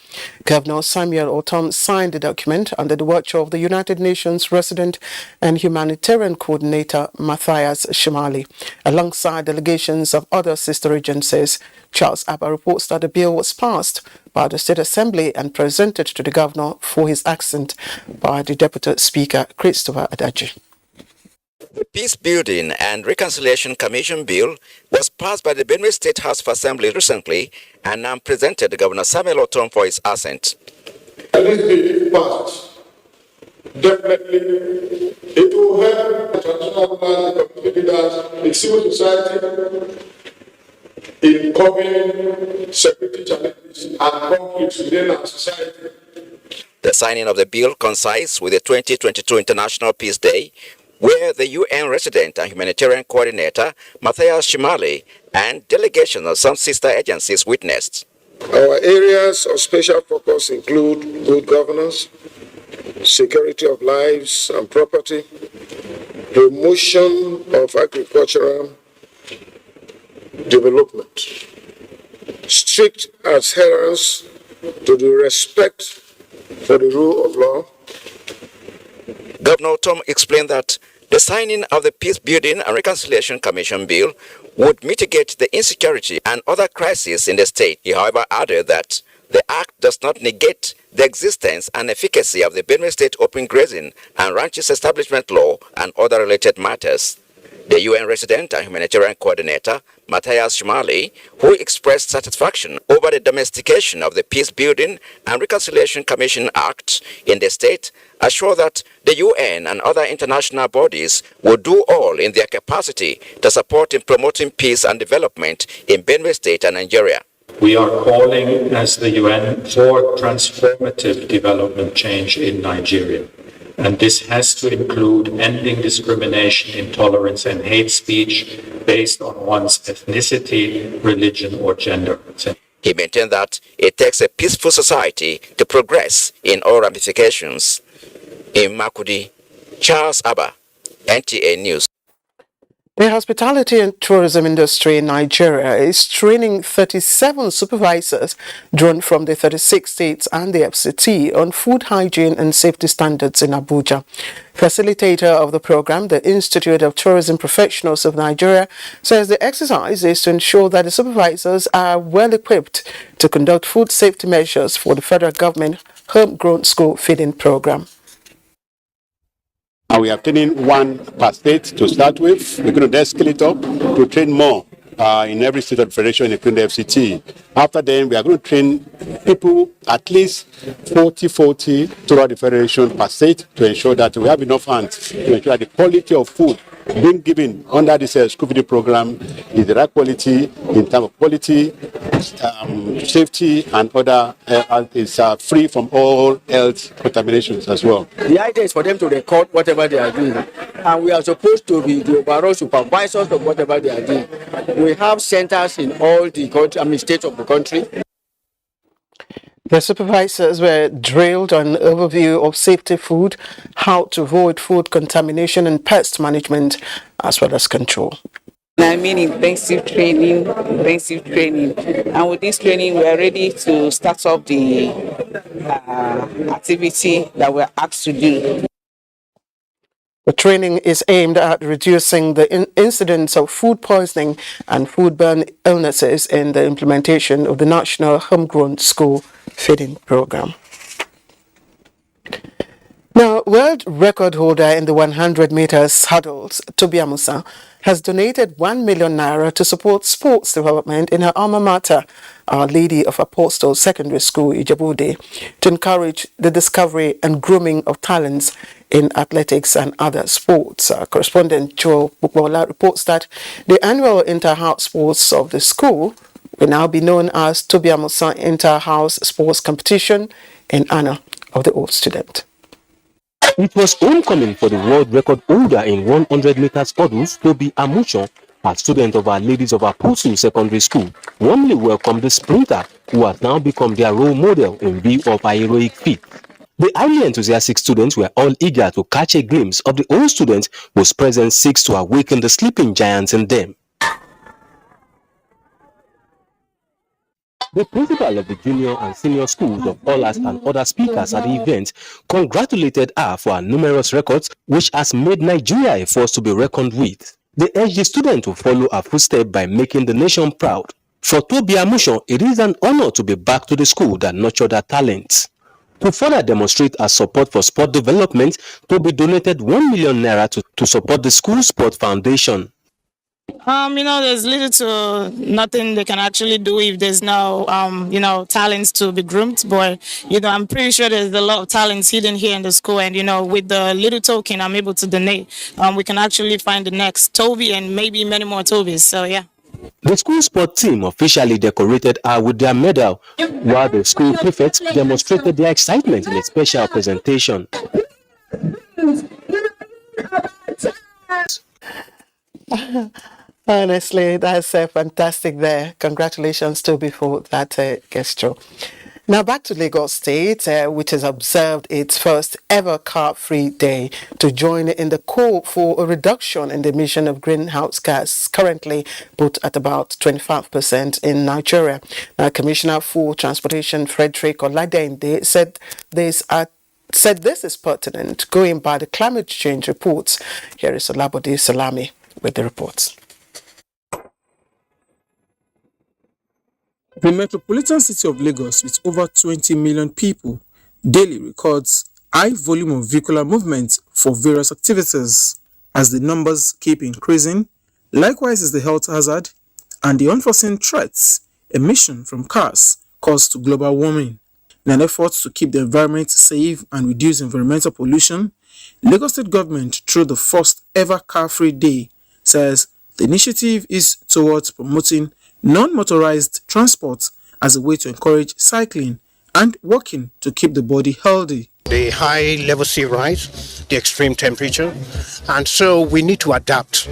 Governor Samuel Otom signed the document under the watch of the United Nations Resident and Humanitarian Coordinator Matthias Shimali, alongside delegations of other sister agencies. Charles Abba reports that the bill was passed by the State Assembly and presented to the governor for his accent by the Deputy Speaker, Christopher Adaji. The Peace Building and Reconciliation Commission Bill was passed by the Benue State House of Assembly recently and now presented to Governor Samuel Otom for his assent. And this bill passed. Definitely, it will help the traditional plans, the community leaders, the civil society in coping security challenges and conflicts within our society. The signing of the bill coincides with the 2022 International Peace Day, where the UN Resident and Humanitarian Coordinator, Matthias Shimali, and delegations of some sister agencies witnessed. Our areas of special focus include good governance, security of lives and property, promotion of agricultural development, strict adherence to the respect for the rule of law. Governor Tom explained that the signing of the Peace Building and Reconciliation Commission bill would mitigate the insecurity and other crises in the state. He, however, added that the act does not negate the existence and efficacy of the Benue State Open Grazing and Ranches Establishment Law and other related matters. The UN resident and humanitarian coordinator, Matthias Schmali, who expressed satisfaction over the domestication of the Peace Building and Reconciliation Commission Act in the state, assured that the UN and other international bodies will do all in their capacity to support in promoting peace and development in Benue State and Nigeria. We are calling as the UN for transformative development change in Nigeria. And this has to include ending discrimination, intolerance, and hate speech based on one's ethnicity, religion, or gender. He maintained that it takes a peaceful society to progress in all ramifications. In Makudi, Charles Abba, NTA News. The hospitality and tourism industry in Nigeria is training 37 supervisors drawn from the 36 states and the FCT on food hygiene and safety standards in Abuja. Facilitator of the program, the Institute of Tourism Professionals of Nigeria, says the exercise is to ensure that the supervisors are well equipped to conduct food safety measures for the federal government homegrown school feeding program. And we are training one per state to start with. We're going to then scale it up to train more in every state of the federation, including the FCT. After then, we are going to train people, at least 40 throughout the federation per state, to ensure that we have enough hands to ensure that the quality of food being given under this school feeding program is the right quality in terms of quality, safety, and other is free from all health contaminations as well. The idea is for them to record whatever they are doing, and we are supposed to be the overall supervisors of whatever they are doing. We have centers in all the country, states of the country. The supervisors were drilled on an overview of safety food, how to avoid food contamination and pest management, as well as control. I mean intensive training. And with this training, we are ready to start up the activity that we're asked to do. The training is aimed at reducing the incidence of food poisoning and foodborne illnesses in the implementation of the National Homegrown School Feeding Program. Now, world record holder in the 100 meters hurdles, Tobi Amusa, has donated 1 million naira to support sports development in her alma mater, Our Lady of Apostles Secondary School, Ijebuode, to encourage the discovery and grooming of talents in athletics and other sports. Correspondent Joe Bukbola reports that the annual inter-house sports of the school will now be known as Tobi Amusa Inter-House Sports Competition in honor of the old student. It was homecoming for the world record holder in 100 meters hurdles, Tobi Amusa, a student of Our Ladies of Apostles Secondary School, warmly welcomed the sprinter who has now become their role model in view of her heroic feat. The highly enthusiastic students were all eager to catch a glimpse of the old student whose presence seeks to awaken the sleeping giants in them. The principal of the junior and senior schools of Olas and other speakers at the event congratulated her for her numerous records, which has made Nigeria a force to be reckoned with. They urged the student to follow her footsteps by making the nation proud. For Tobi Amusa, it is an honor to be back to the school that nurtured her talents. To further demonstrate her support for sport development, Tobi donated 1 million naira to support the school sport foundation. There's little to nothing they can actually do if there's no, talents to be groomed. But, I'm pretty sure there's a lot of talents hidden here in the school. And, with the little token I'm able to donate, we can actually find the next Tobi and maybe many more Tobis. So, yeah. The school sport team officially decorated her with their medal, while the school prefects demonstrated their excitement in a special presentation. Honestly, that's fantastic there. Congratulations, Tobi, for that gesture. Now back to Lagos State, which has observed its first ever car-free day to join in the call for a reduction in the emission of greenhouse gas, currently put at about 25% in Nigeria. Now, Commissioner for Transportation Frederick Oladende said this is pertinent, going by the climate change reports. Here is Olabode Salami with the reports. The metropolitan city of Lagos, with over 20 million people, daily records high volume of vehicular movement for various activities. As the numbers keep increasing, likewise is the health hazard and the unforeseen threats emission from cars cause to global warming. In an effort to keep the environment safe and reduce environmental pollution, Lagos State government, through the first ever car-free day, says the initiative is towards promoting non-motorized transport as a way to encourage cycling and walking to keep the body healthy. The high level sea rise, the extreme temperature, and so we need to adapt.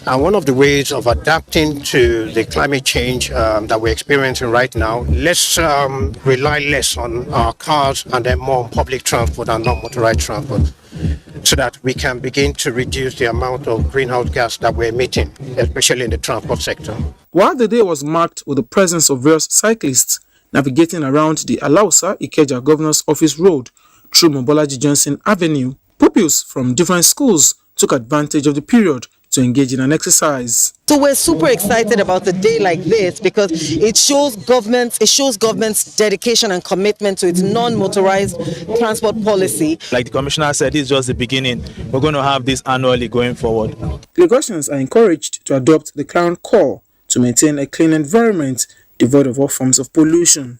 And one of the ways of adapting to the climate change that we're experiencing right now, let's rely less on our cars and then more on public transport and non-motorized transport, so that we can begin to reduce the amount of greenhouse gas that we're emitting, especially in the transport sector. While the day was marked with the presence of various cyclists navigating around the Alausa-Ikeja Governor's Office Road through Mobolaji Johnson Avenue, pupils from different schools took advantage of the period to engage in an exercise. So we're super excited about a day like this because it shows government's dedication and commitment to its non-motorized transport policy. Like the commissioner said, this is just the beginning. We're going to have this annually going forward. Lagosians are encouraged to adopt the clarion call to maintain a clean environment devoid of all forms of pollution.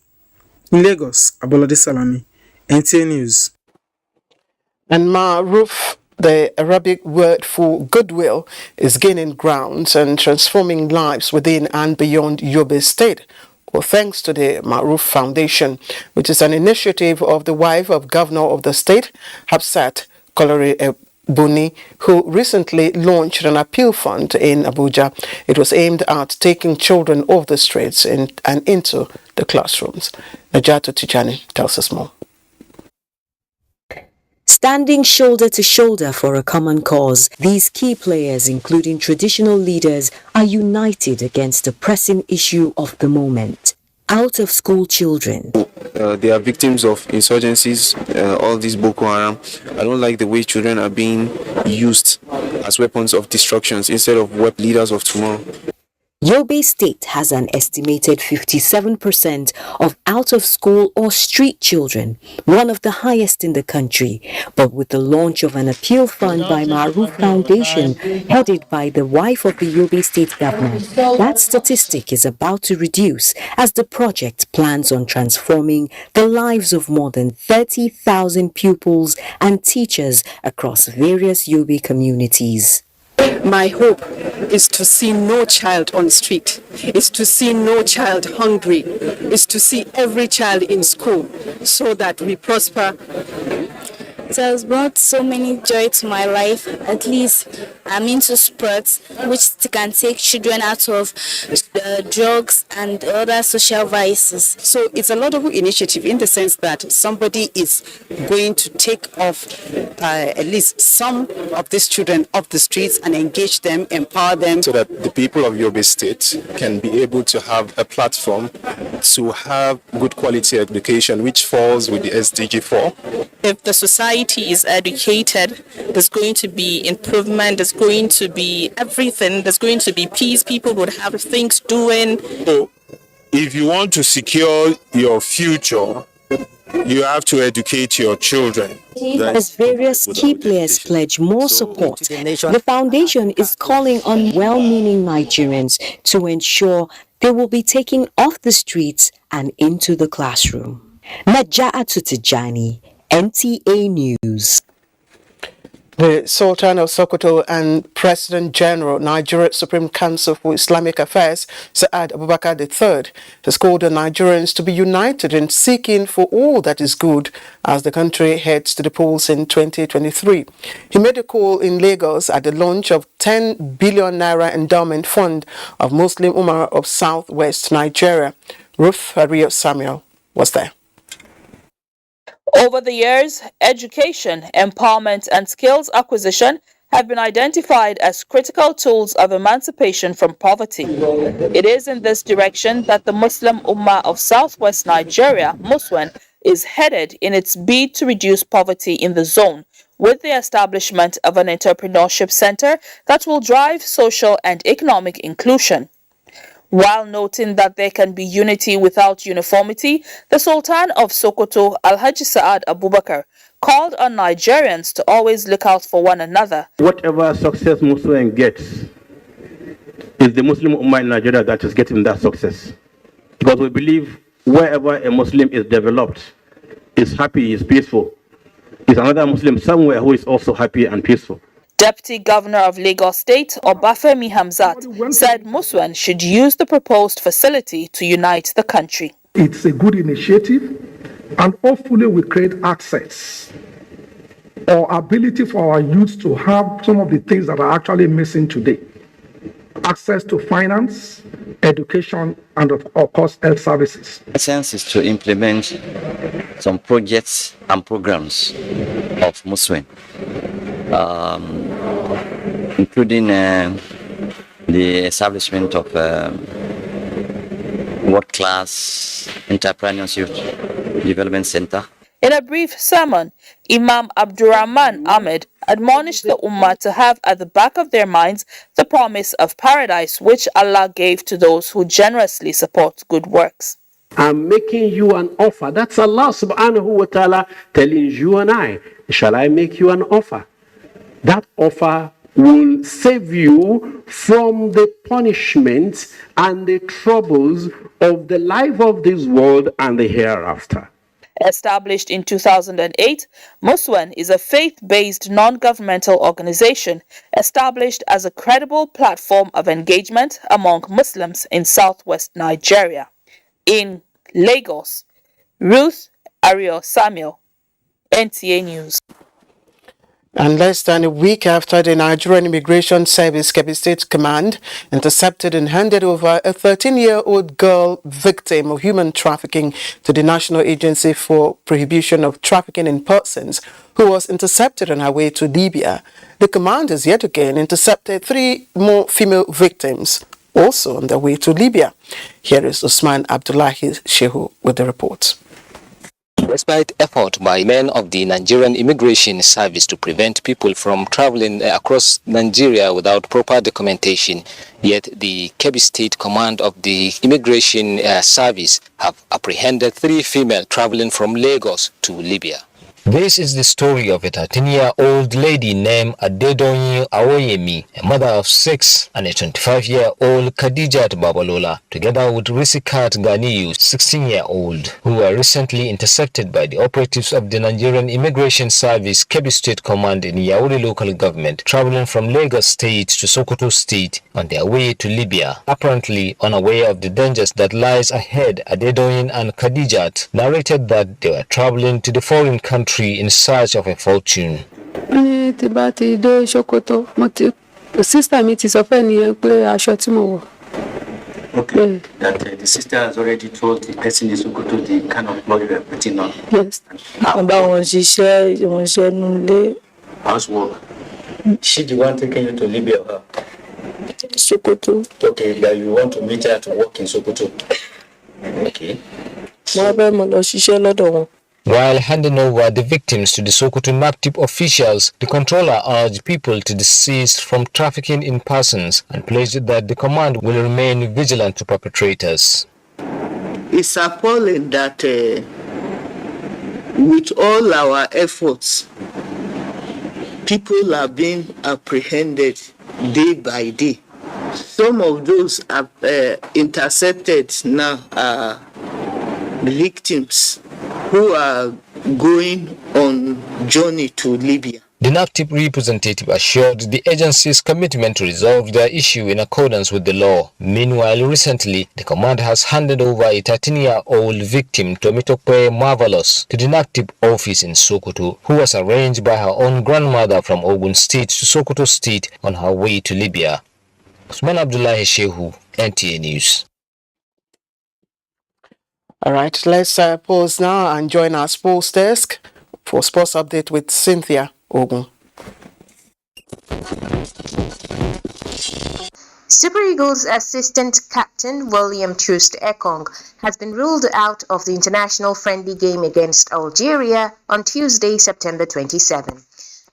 In Lagos, Abolade Salami, NTA News. And Ma'ruf, the Arabic word for goodwill, is gaining ground and transforming lives within and beyond Yobe State. Well, thanks to the Ma'ruf Foundation, which is an initiative of the wife of Governor of the state, Hafsat Kolore Buni, who recently launched an appeal fund in Abuja. It was aimed at taking children off the streets and into the classrooms. Najato Tijani tells us more. Standing shoulder to shoulder for a common cause, these key players, including traditional leaders, are united against the pressing issue of the moment: out-of-school children. They are victims of insurgencies, all these Boko Haram. I don't like the way children are being used as weapons of destruction instead of leaders of tomorrow. Yobe State has an estimated 57% of out-of-school or street children, one of the highest in the country. But with the launch of an appeal fund by Ma'ruf Foundation, headed by the wife of the Yobe State governor, that statistic is about to reduce as the project plans on transforming the lives of more than 30,000 pupils and teachers across various Yobe communities. My hope is to see no child on the street, is to see no child hungry, is to see every child in school so that we prosper. It has brought so many joy to my life. At least I'm into sports, which can take children out of drugs and other social vices. So it's a laudable initiative in the sense that somebody is going to take off at least some of these children off the streets and engage them, empower them. So that the people of Yobe State can be able to have a platform to have good quality education, which falls with the SDG 4. If the society is educated, there's going to be improvement, there's going to be everything, there's going to be peace, people would have things doing. So, if you want to secure your future, you have to educate your children. As various key players pledge more support, the foundation is calling on well-meaning Nigerians to ensure they will be taken off the streets and into the classroom. Naja'atu Tijani, NTA News. The Sultan of Sokoto and President General, Nigeria Supreme Council for Islamic Affairs, Saad Abubakar III, has called on Nigerians to be united in seeking for all that is good as the country heads to the polls in 2023. He made a call in Lagos at the launch of 10 billion naira endowment fund of Muslim Ummah of Southwest Nigeria. Ruth Harriet Samuel was there. Over the years, education, empowerment, and skills acquisition have been identified as critical tools of emancipation from poverty. It is in this direction that the Muslim Ummah of Southwest Nigeria, Muswen, is headed in its bid to reduce poverty in the zone, with the establishment of an entrepreneurship center that will drive social and economic inclusion. While noting that there can be unity without uniformity, the Sultan of Sokoto, Alhaji Saad Abubakar, called on Nigerians to always look out for one another. Whatever success Muslim gets, is the Muslim Ummah in Nigeria that is getting that success. Because we believe wherever a Muslim is developed, is happy, is peaceful, is another Muslim somewhere who is also happy and peaceful. Deputy Governor of Lagos State, Obafemi Hamzat, said Muswen should use the proposed facility to unite the country. It's a good initiative, and hopefully we create access or ability for our youth to have some of the things that are actually missing today. Access to finance, education, and of course, health services. The essence is to implement some projects and programs of Muslim, including the establishment of world-class entrepreneurship development center. In a brief sermon, Imam Abdurrahman Ahmed admonished the Ummah to have at the back of their minds the promise of paradise which Allah gave to those who generously support good works. I'm making you an offer. That's Allah subhanahu wa ta'ala telling you and I, shall I make you an offer? That offer will save you from the punishments and the troubles of the life of this world and the hereafter. Established in 2008, Muswen is a faith-based non-governmental organization established as a credible platform of engagement among Muslims in southwest Nigeria. In Lagos, Ruth Ario Samuel, NTA News. And less than a week after the Nigerian Immigration Service Kebbi State Command intercepted and handed over a 13-year-old girl victim of human trafficking to the National Agency for Prohibition of Trafficking in Persons, who was intercepted on her way to Libya, the command has yet again intercepted 3 more female victims, also on their way to Libya. Here is Usman Abdullahi Shehu with the report. Despite effort by men of the Nigerian Immigration Service to prevent people from traveling across Nigeria without proper documentation, yet the Kebbi State Command of the Immigration Service have apprehended 3 female traveling from Lagos to Libya. This is the story of a 13-year-old lady named Adedoyin Awoyemi, a mother of 6, and a 25-year-old Khadijat Babalola, together with Risikat Ganiyu, 16-year-old, who were recently intercepted by the operatives of the Nigerian Immigration Service Kebbi State Command in Yauri local government, traveling from Lagos State to Sokoto State on their way to Libya. Apparently unaware of the dangers that lies ahead, Adedoyin and Khadijat narrated that they were traveling to the foreign country in search of a fortune. Sister me is offending Okay, that the sister has already told the person in Sokoto the kind of blood you are putting on. Yes. Housework. She the one taking you to Libya or her? Sokoto. Okay, that you want to meet her to work in Sokoto. Okay. While handing over the victims to the Sokoto NAPTIP officials, the controller urged people to desist from trafficking in persons and pledged that the command will remain vigilant to perpetrators. It's appalling that with all our efforts, people are being apprehended day by day. Some of those are intercepted now are victims who are going on journey to Libya. The NAPTIP representative assured the agency's commitment to resolve their issue in accordance with the law. Meanwhile, recently, the command has handed over a 13-year-old victim, Tomitope Marvelous, to the NAPTIP office in Sokoto, who was arranged by her own grandmother from Ogun State to Sokoto State on her way to Libya. Usman Abdullahi Shehu, NTA News. All right, let's pause now and join our sports desk for sports update with Cynthia Ogun. Super Eagles assistant captain William Troost Ekong has been ruled out of the international friendly game against Algeria on Tuesday, September 27.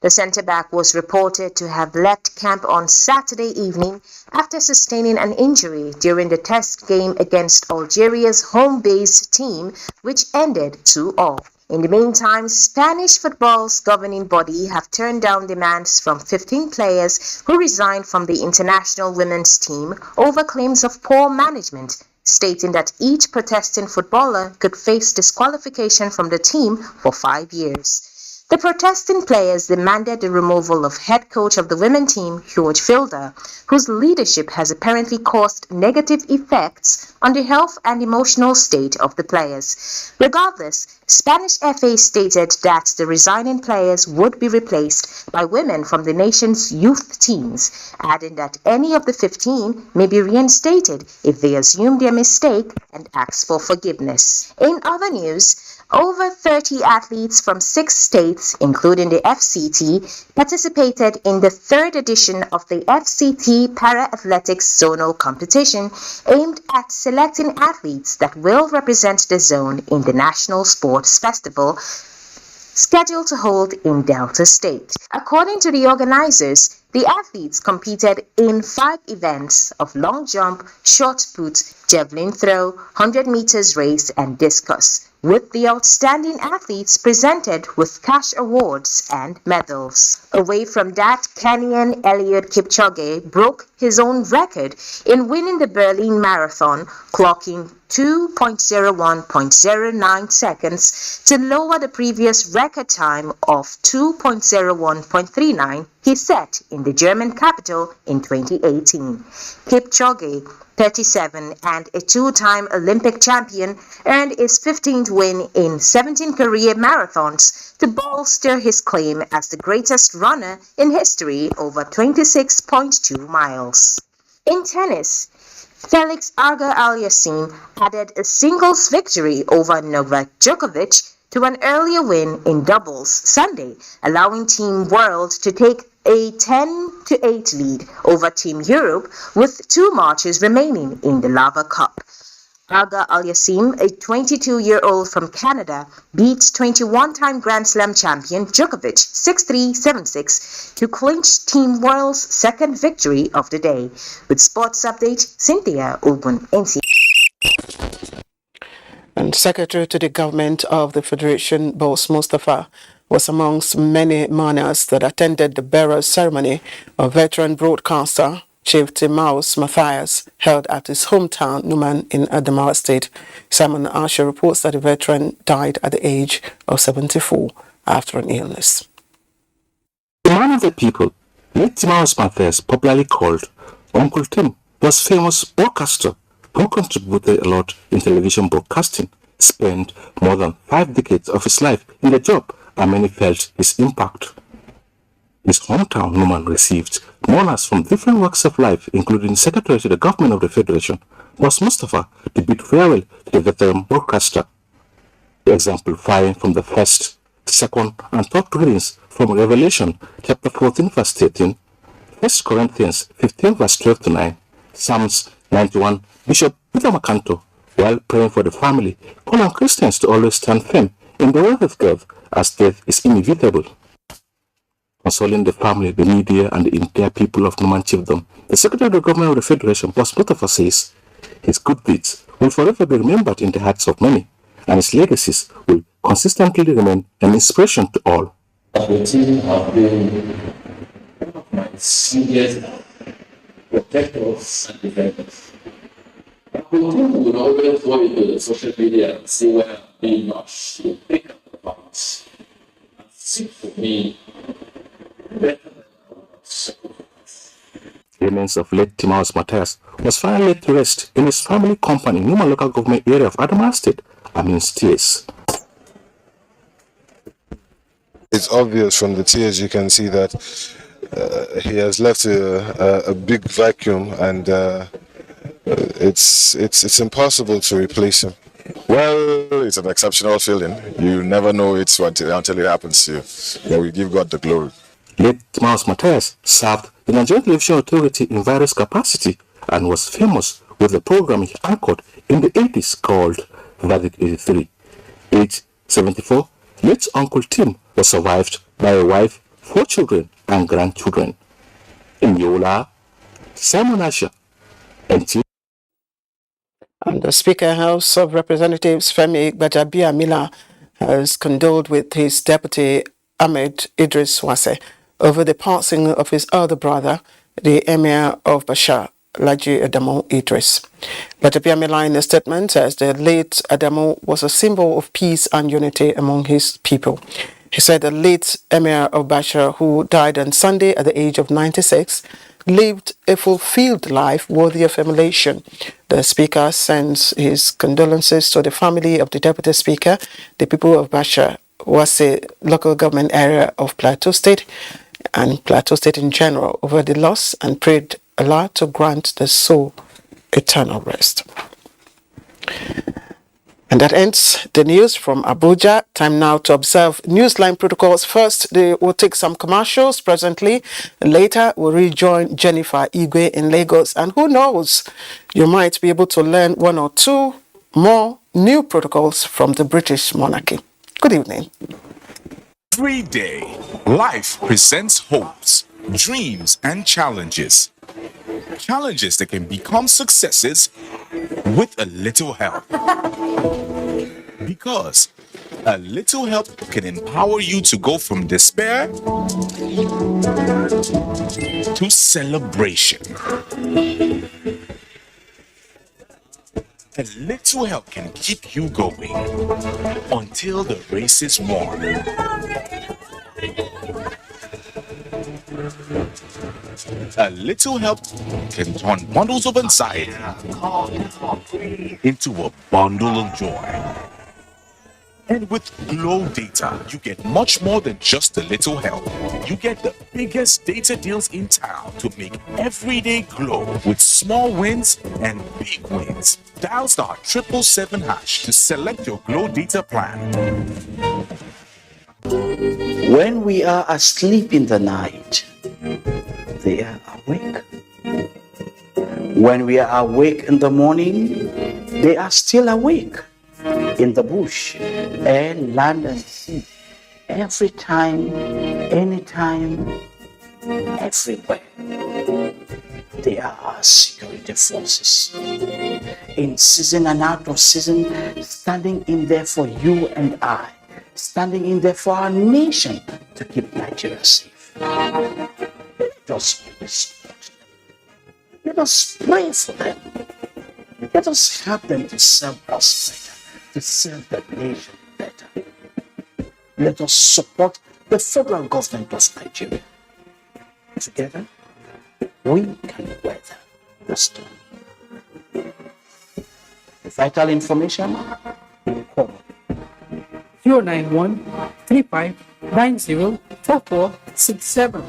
The centre-back was reported to have left camp on Saturday evening after sustaining an injury during the test game against Algeria's home-based team, which ended 2-2. In the meantime, Spanish football's governing body have turned down demands from 15 players who resigned from the international women's team over claims of poor management, stating that each protesting footballer could face disqualification from the team for 5 years. The protesting players demanded the removal of head coach of the women's team, George Filder, whose leadership has apparently caused negative effects on the health and emotional state of the players. Regardless, Spanish FA stated that the resigning players would be replaced by women from the nation's youth teams, adding that any of the 15 may be reinstated if they assume their mistake and ask for forgiveness. In other news, over 30 athletes from 6 states, including the FCT, participated in the 3rd edition of the FCT Para-Athletics Zonal Competition aimed at selecting athletes that will represent the zone in the National Sports Festival scheduled to hold in Delta State. According to the organizers, the athletes competed in 5 events of long jump, shot put, javelin throw, 100 meters race, and discus, with the outstanding athletes presented with cash awards and medals. Away from that, Kenyan Eliud Kipchoge broke his own record in winning the Berlin Marathon, clocking 2.01.09 seconds to lower the previous record time of 2.01.39 he set in the German capital in 2018. Kipchoge, 37 and a 2-time Olympic champion, earned his 15th win in 17 career marathons to bolster his claim as the greatest runner in history over 26.2 miles. In tennis, Felix Auger-Aliassime added a singles victory over Novak Djokovic to an earlier win in doubles Sunday, allowing Team World to take a 10-8 lead over Team Europe with 2 matches remaining in the Lava Cup. Auger-Aliassime, a 22-year-old from Canada, beat 21-time Grand Slam champion Djokovic 6-3, 7-6 to clinch Team World's 2nd victory of the day. With Sports Update, Cynthia Ogun, NTA. And Secretary to the Government of the Federation, Boss Mustafa, was amongst many mourners that attended the burial ceremony of veteran broadcaster Chief Timaus Matthias, held at his hometown, Numan, in Adamawa State. Simon Asher reports that the veteran died at the age of 74 after an illness. The man of the people, late Timaus Matthias, popularly called Uncle Tim, was a famous broadcaster who contributed a lot in television broadcasting, spent more than 5 decades of his life in the job, and many felt his impact. His hometown, Numan, received mourners from different walks of life, including Secretary to the Government of the Federation, Boss Mustafa, to bid farewell to the veteran broadcaster, exemplifying from the 1st, 2nd, and 3rd readings from Revelation chapter 14, verse 13, 1 Corinthians 15, verse 12 to 9, Psalms 91, Bishop Peter Makanto, while praying for the family, call on Christians to always stand firm in the word of God, as death is inevitable. Consoling the family, the media, and the entire people of Numan Chiefdom, the Secretary of the Government of the Federation, Boss Mustafa, says his good deeds will forever be remembered in the hearts of many, and his legacies will consistently remain an inspiration to all. The team have been one of my senior protectors and defenders. I would always go into the social media and see where I'm being notched to pick up the fights and seek for me better than the remains of late Timaus Matthias was finally laid to rest in his family compound in Numan local government area of Adamawa State amidst tears. It's obvious from the tears you can see that he has left a big vacuum, and it's impossible to replace him. Well, it's an exceptional feeling. You never know it until it happens to you. But we give God the glory. Late Miles Matthias served the Nigerian Television Authority in various capacities and was famous with the program he anchored in the 80s called Verdict 83. Aged 74, late Uncle Tim was survived by a wife, 4 children and grandchildren. In Yola, Simon Asher, NTA. And the Speaker House of Representatives Femi Gbajabiamila has condoled with his deputy Ahmed Idris Wase over the passing of his elder brother, the Emir of Bashar, Laji Adamu Idris. Gbajabiamila in a statement says the late Adamu was a symbol of peace and unity among his people. He said the late Emir of Bashar, who died on Sunday at the age of 96, lived a fulfilled life worthy of emulation. The Speaker sends his condolences to the family of the Deputy Speaker, the people of Bashar, Wase local government area of Plateau State, and Plateau State in general, over the loss and prayed Allah to grant the soul eternal rest. And that ends the news from Abuja. Time now to observe Newsline protocols. First, they will take some commercials presently. Later, we'll rejoin Jennifer Igwe in Lagos. And who knows, you might be able to learn 1 or 2 more new protocols from the British monarchy. Good evening. Every day, life presents hopes, dreams, and challenges. Challenges that can become successes with a little help. Because a little help can empower you to go from despair to celebration. A little help can keep you going until the race is won. A little help can turn bundles of anxiety into a bundle of joy. And with Glow Data, you get much more than just a little help. You get the biggest data deals in town to make every day glow with small wins and big wins. Dial *777# to select your Glow Data plan. When we are asleep in the night, they are awake. When we are awake in the morning, they are still awake. In the bush, air, land, and sea. Every time, anytime, everywhere. They are our security forces. In season and out of season, standing in there for you and I. Standing in there for our nation to keep Nigeria safe. Let us support them. Let us pray for them. Let us help them to serve us better. To serve the nation better. Let us support the federal government of Nigeria. Together, we can weather the storm. Vital information, call 091 3590 4467.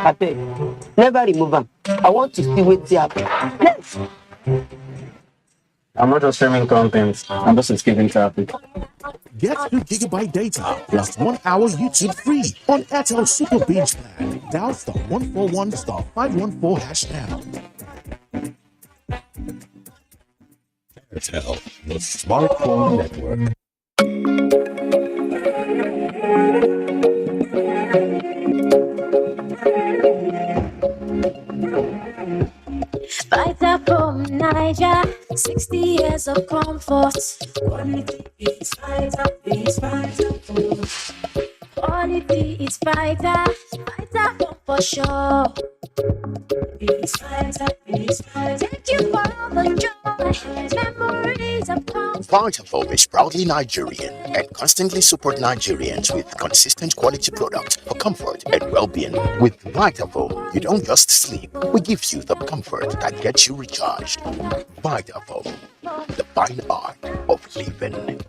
Abeg, never remove am. I want to see wetin happen. Yes. I'm not just streaming content. I'm just escaping traffic. Get 2 GB data plus 1 hour YouTube free on Airtel Super Binge plan. Dial *141 *514# now. Airtel, the smartphone network. Fighter from Niger, 60 years of comfort. Quality is fighter, quality is fighter, fighter for sure. It's fighter, take you for all the joy, memories of comfort. Vitafoam is proudly Nigerian and constantly support Nigerians with consistent quality products for comfort and well-being. With Vitafoam, you don't just sleep. We give you the comfort that gets you recharged. Vitafoam, the fine art of living.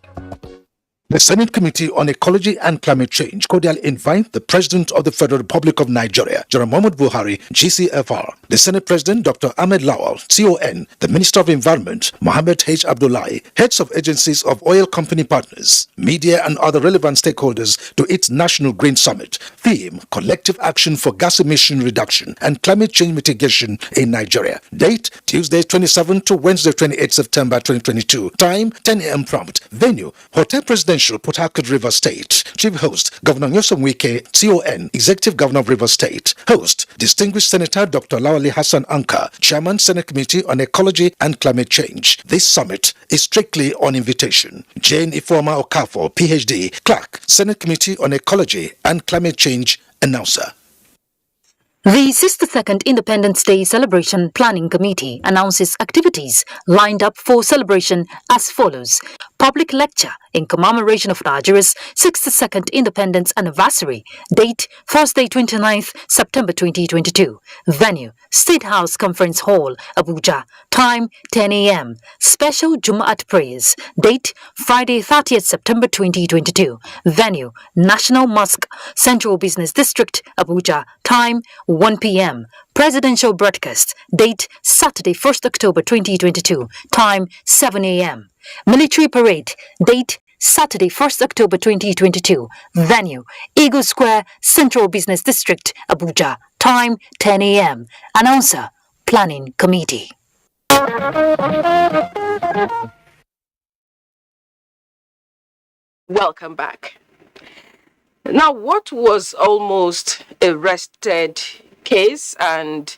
The Senate Committee on Ecology and Climate Change cordially invite the President of the Federal Republic of Nigeria, General Muhammadu Buhari, GCFR, the Senate President, Dr. Ahmed Lawal, CON, the Minister of Environment, Mohammed H. Abdullahi, heads of agencies of oil company partners, media and other relevant stakeholders to its National Green Summit. Theme, Collective Action for Gas Emission Reduction and Climate Change Mitigation in Nigeria. Date, Tuesday 27 to Wednesday 28 September 2022. Time, 10 a.m. prompt. Venue, Hotel Presidential, Port Harcourt, River State. Chief Host, Governor Nyesom Wike, CON, Executive Governor of River State. Host, Distinguished Senator Dr. Lawali Hassan Anka, Chairman, Senate Committee on Ecology and Climate Change. This summit is strictly on invitation. Jane Ifeoma Okafor, PhD, Clerk, Senate Committee on Ecology and Climate Change, Announcer. The 62nd Independence Day Celebration Planning Committee announces activities lined up for celebration as follows. Public lecture in commemoration of Nigeria's 62nd Independence Anniversary. Date, Thursday 29th September 2022. Venue, State House Conference Hall, Abuja. Time, 10 a.m. Special Jumu'at prayers. Date, Friday 30th September 2022. Venue, National Mosque, Central Business District, Abuja. Time, 1 p.m. Presidential broadcast. Date, Saturday 1st October 2022. Time, 7 a.m. Military parade. Date, Saturday 1st October 2022. Venue, Eagle Square, Central Business District, Abuja. Time, 10 a.m. Announcer, Planning Committee. Welcome back. Now, what was almost a arrested case and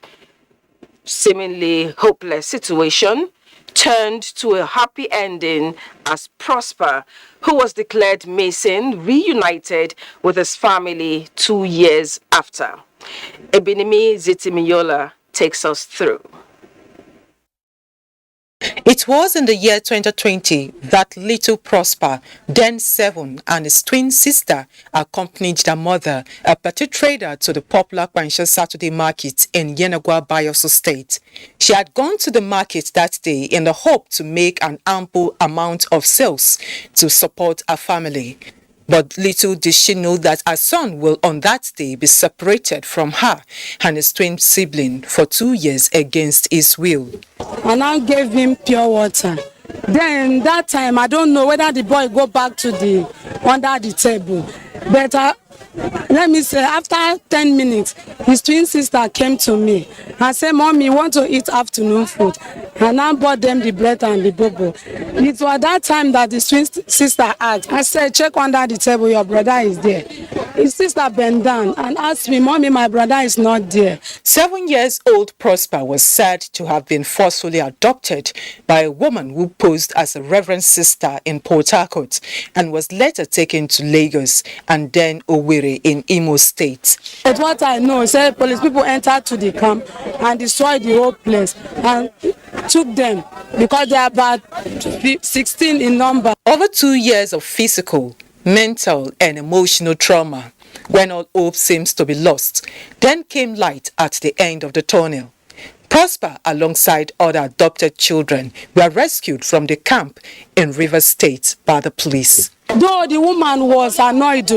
seemingly hopeless situation turned to a happy ending as Prosper, who was declared missing, reunited with his family 2 years after. Ebinimi Zitimiyola takes us through. It was in the year 2020 that little Prosper, then 7, and his twin sister accompanied their mother, a petty trader, to the popular Kwansha Saturday market in Yenagwa, Bayelsa State. She had gone to the market that day in the hope to make an ample amount of sales to support her family. But little did she know that her son will on that day be separated from her and his twin sibling for 2 years against his will. I now gave him pure water. Then that time, I don't know whether the boy go back to the under the table. But let me say, after 10 minutes, his twin sister came to me and said, "Mommy, want to eat afternoon food?" And I bought them the bread and the bobo. It was that time that the twin sister asked. I said, "Check under the table, your brother is there." His sister bent down and asked me, "Mommy, my brother is not there." 7-year-old Prosper was said to have been forcefully adopted by a woman who posed as a reverend sister in Port Harcourt and was later taken to Lagos and then Owerri in Imo State. But what I know, said police people entered to the camp and destroyed the whole place and took them because they are about 16 in number. Over 2 years of physical, mental and emotional trauma, when all hope seems to be lost, then came light at the end of the tunnel. Prosper, alongside other adopted children, were rescued from the camp in Rivers State by the police. Though the woman was annoyed,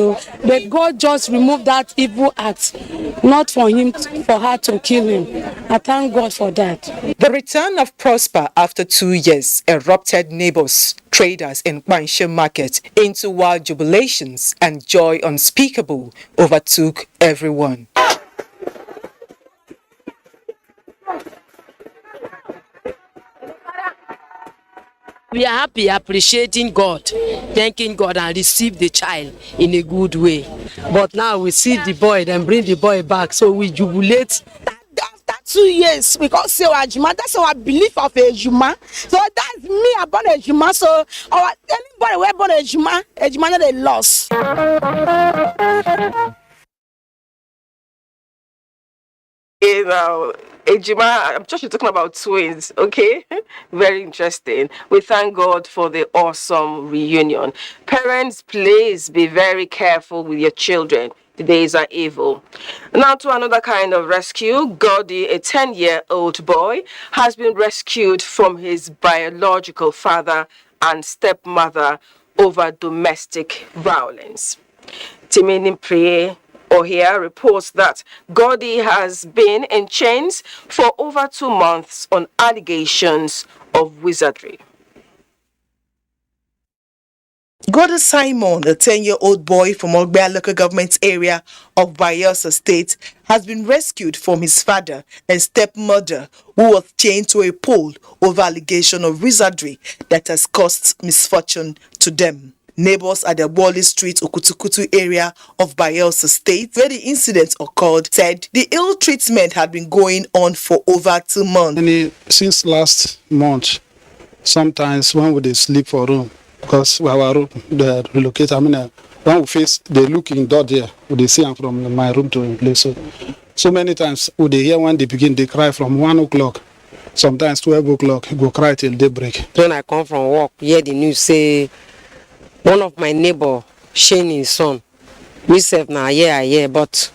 but God just removed that evil act, not for her to kill him. I thank God for that. The return of Prosper after 2 years erupted neighbors, traders in Kwansha market into wild jubilations, and joy unspeakable overtook everyone. We are happy, appreciating God, thanking God, and receive the child in a good way. But now we see the boy, then bring the boy back, so we jubilate. After 2 years, because say Ejima, that's our belief of Ejima. So that's me, I born Ejima. So anybody who born Ejima not a loss. Ejima, I'm sure you're talking about twins, okay? Very interesting. We thank God for the awesome reunion. Parents, please be very careful with your children. The days are evil. Now to another kind of rescue. Gordy, a 10-year-old boy, has been rescued from his biological father and stepmother, over domestic violence. Timini Priye Ohia reports that Gordy has been in chains for over 2 months on allegations of wizardry. Gordon Simon, a 10-year-old boy from Ogbea local government area of Bayelsa State, has been rescued from his father and stepmother, who was chained to a pole over allegation of wizardry that has caused misfortune to them. Neighbors at the Wally Street, Okutukutu area of Bayelsa State, where the incident occurred, said the ill treatment had been going on for over 2 months. Since last month, sometimes when we sleep for room, because our room they relocate. When we face, they look in door there, they see I'm from my room to a place. So many times we they hear when they begin, they cry from 1 o'clock, sometimes 12 o'clock, go cry till daybreak. When I come from work, hear the news say one of my neighbor Shane his son. Me self now, yeah, but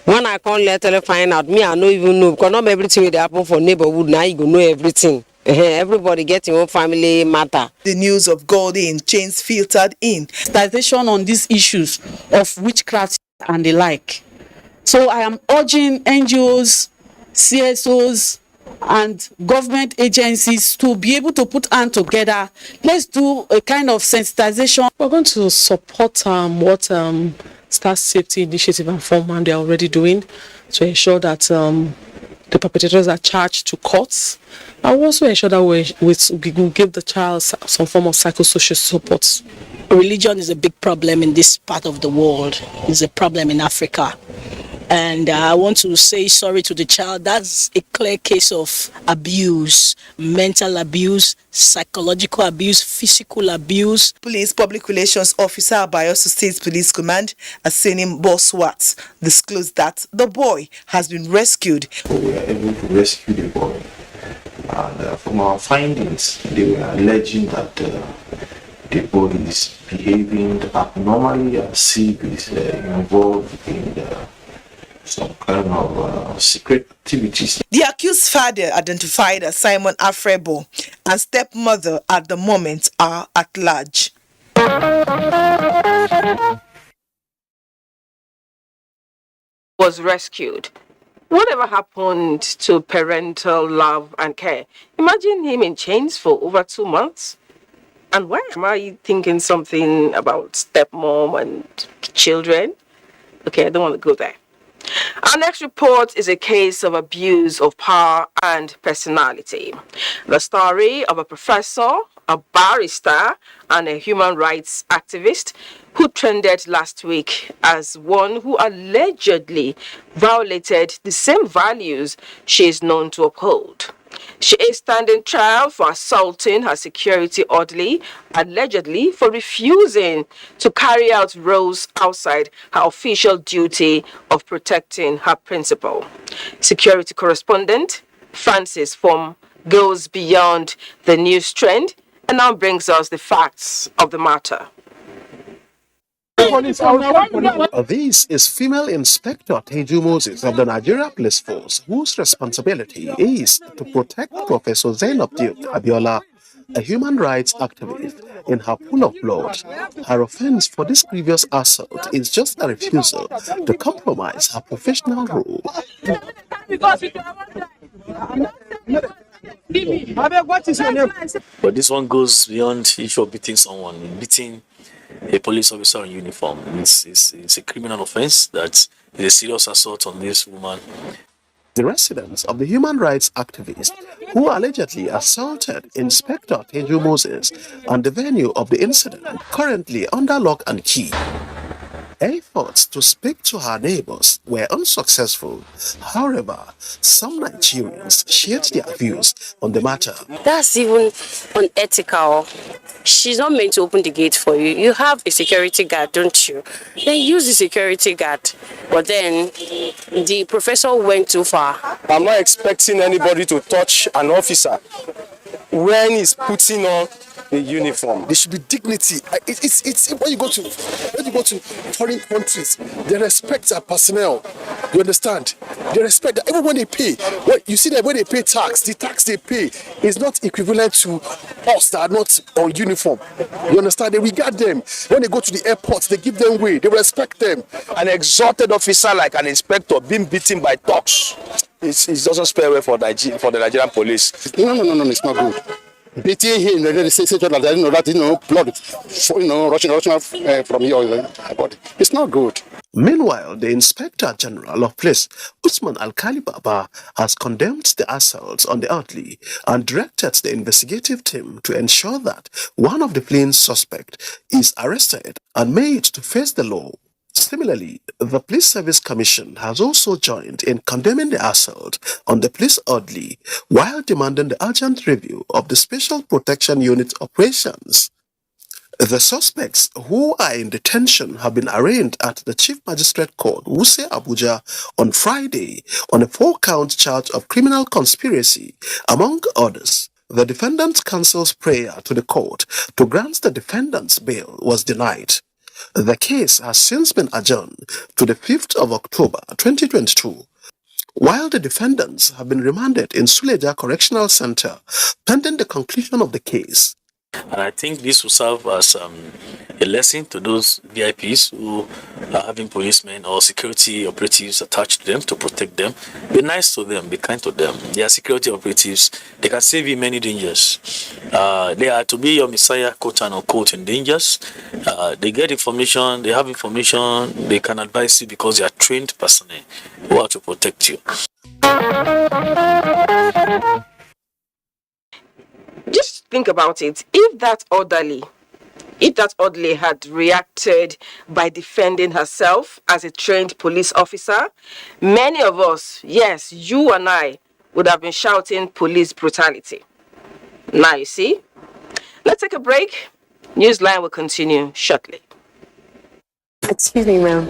when I come later find out, me I don't even know because not everything will happen for neighborhood. Now you go know everything. Everybody get your own family matter. The news of Goldie in chains filtered in. Sensitization on these issues of witchcraft and the like. So I am urging NGOs, CSOs, and government agencies to be able to put hands together. Let's do a kind of sensitization. We're going to support what Star Safety Initiative and Foreman they are already doing to ensure that the perpetrators are charged to courts. I will also ensure that we will give the child some form of psychosocial support. Religion is a big problem in this part of the world. It's a problem in Africa. And I want to say sorry to the child. That's a clear case of abuse, mental abuse, psychological abuse, physical abuse. Police Public Relations Officer at Bayelsa State Police Command, Asenim Boswat, disclosed that the boy has been rescued. We were able to rescue the boy. And from our findings, they were alleging that the boy is behaving abnormally as if he's involved in some kind of secret activities. The accused father, identified as Simon Afrebo, and stepmother at the moment are at large. Was rescued. Whatever happened to parental love and care? Imagine him in chains for over 2 months. And why am I thinking something about stepmom and children? Okay, I don't want to go there. Our next report is a case of abuse of power and personality. The story of a professor, a barrister, and a human rights activist who trended last week as one who allegedly violated the same values she is known to uphold. She is standing trial for assaulting her security orderly, allegedly for refusing to carry out roles outside her official duty of protecting her principal. Security correspondent Francis Fom goes beyond the news trend and now brings us the facts of the matter. This is female Inspector Teju Moses of the Nigeria Police Force, whose responsibility is to protect Professor Zainab Duke Abiola, a human rights activist, in her pool of blood. Her offense for this previous assault is just a refusal to compromise her professional role. But this one goes beyond issue of beating someone. Beating a police officer in uniform, it's a criminal offense. That is a serious assault on this woman. The residents of the human rights activist who allegedly assaulted Inspector Teju Moses on the venue of the incident currently under lock and key. Efforts to speak to her neighbors were unsuccessful. However, some Nigerians shared their views on the matter. That's even unethical. She's not meant to open the gate for you. You have a security guard, don't you? Then use the security guard. But then the professor went too far. I'm not expecting anybody to touch an officer when he's putting on in uniform. There should be dignity. It's when you go to foreign countries, they respect their personnel. You understand? They respect that even when they pay. You see that when they pay tax, the tax they pay is not equivalent to us that are not on uniform. You understand? They regard them. When they go to the airport, they give them way. They respect them. An exalted officer like an inspector being beaten by thugs, it doesn't spare way for the Nigerian police. No, it's not good. Beating him, they say that blood, rushing from your body. It's not good. Meanwhile, the Inspector General of Police, Usman Al-Khali Baba, has condemned the assaults on the elderly and directed the investigative team to ensure that one of the fleeing suspects is arrested and made to face the law. Similarly, the Police Service Commission has also joined in condemning the assault on the police elderly while demanding the urgent review of the Special Protection Unit operations. The suspects who are in detention have been arraigned at the Chief Magistrate Court, Wuse, Abuja, on Friday on a 4-count charge of criminal conspiracy, among others. The defendant's counsel's prayer to the court to grant the defendant's bail was denied. The case has since been adjourned to the 5th of October 2022, while the defendants have been remanded in Suleja Correctional Center pending the conclusion of the case. And I think this will serve as a lesson to those VIPs who are having policemen or security operatives attached to them to protect them. Be nice to them, be kind to them. They are security operatives. They can save you many dangers. They are to be your messiah, quote and unquote, in dangers. They get information, they have information, they can advise you because they are trained personnel who are to protect you. Just think about it. If that orderly had reacted by defending herself as a trained police officer, many of us, yes, you and I, would have been shouting police brutality. Now you see. Let's take a break. Newsline will continue shortly. Excuse me, ma'am.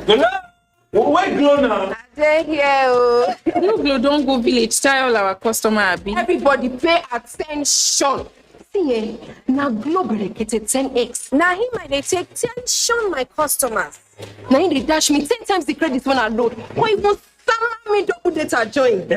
Where Glow now? They're here. No Glow, don't go village. Tell all our customer Abi. Everybody pay attention. See, now Glow berekete 10x. Now him I dey take tension my customers. Now he dey dash me 10 times the credit when I load. Or even summer me double data join.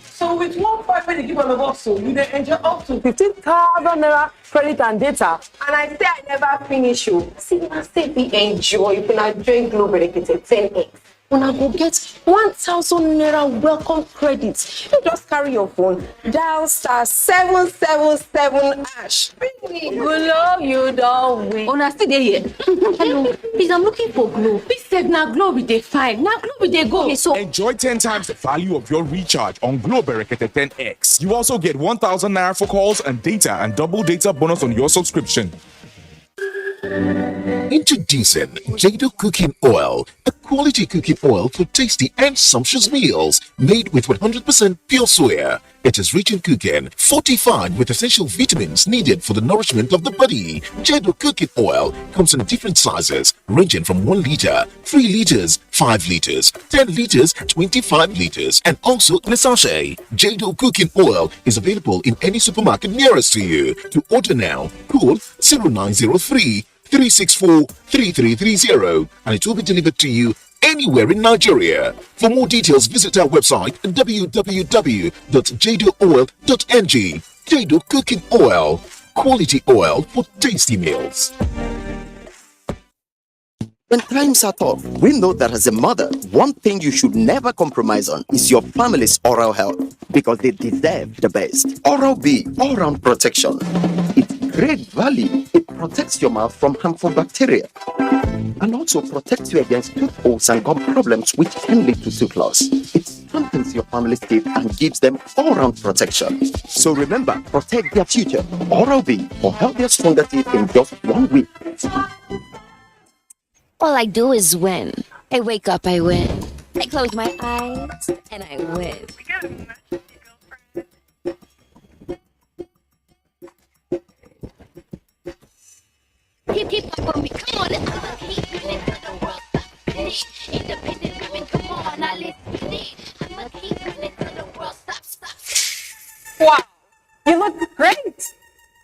So with 1.5 when they give on the box, so you dey enjoy up to 15,000 naira credit and data. And I say I never finish you. See, I say we enjoy when I join Glow berekete 10x. When I go get 1,000 naira welcome credit, you just carry your phone, dial *777#. Glow, you don't win. Una still dey here. Hello, please, I'm looking for Glow. Please save now Glow with the fine. Now Glow with the go. Okay, so enjoy 10 times the value of your recharge on Glow Berekete 10X. You also get 1,000 naira for calls and data and double data bonus on your subscription. Introducing Jado Cooking Oil, a quality cooking oil for tasty and sumptuous meals made with 100% pure soya. It is rich in cooking, fortified with essential vitamins needed for the nourishment of the body. Jado Cooking Oil comes in different sizes, ranging from 1 liter, 3 liters, 5 liters, 10 liters, 25 liters, and also in a sachet. Jado Cooking Oil is available in any supermarket nearest to you. To order now, call 0903 364 3330 and it will be delivered to you anywhere in Nigeria. For more details, visit our website www.jadooil.ng. Jado Cooking Oil, quality oil for tasty meals. When times are tough, we know that as a mother, one thing you should never compromise on is your family's oral health because they deserve the best. Oral-B, all-round protection. It's great value. It protects your mouth from harmful bacteria and also protects you against tooth holes and gum problems which can lead to tooth loss. It strengthens your family's teeth and gives them all-round protection. So remember, protect their future. Oral-B for healthier, stronger teeth in just 1 week. All I do is win. I wake up, I win. I close my eyes, and I win. Keep up on me, come on, let's keep it to the world, stop it. Independent women, come on, now let's get it. I'ma keep it to the world, stop. Wow, you look great.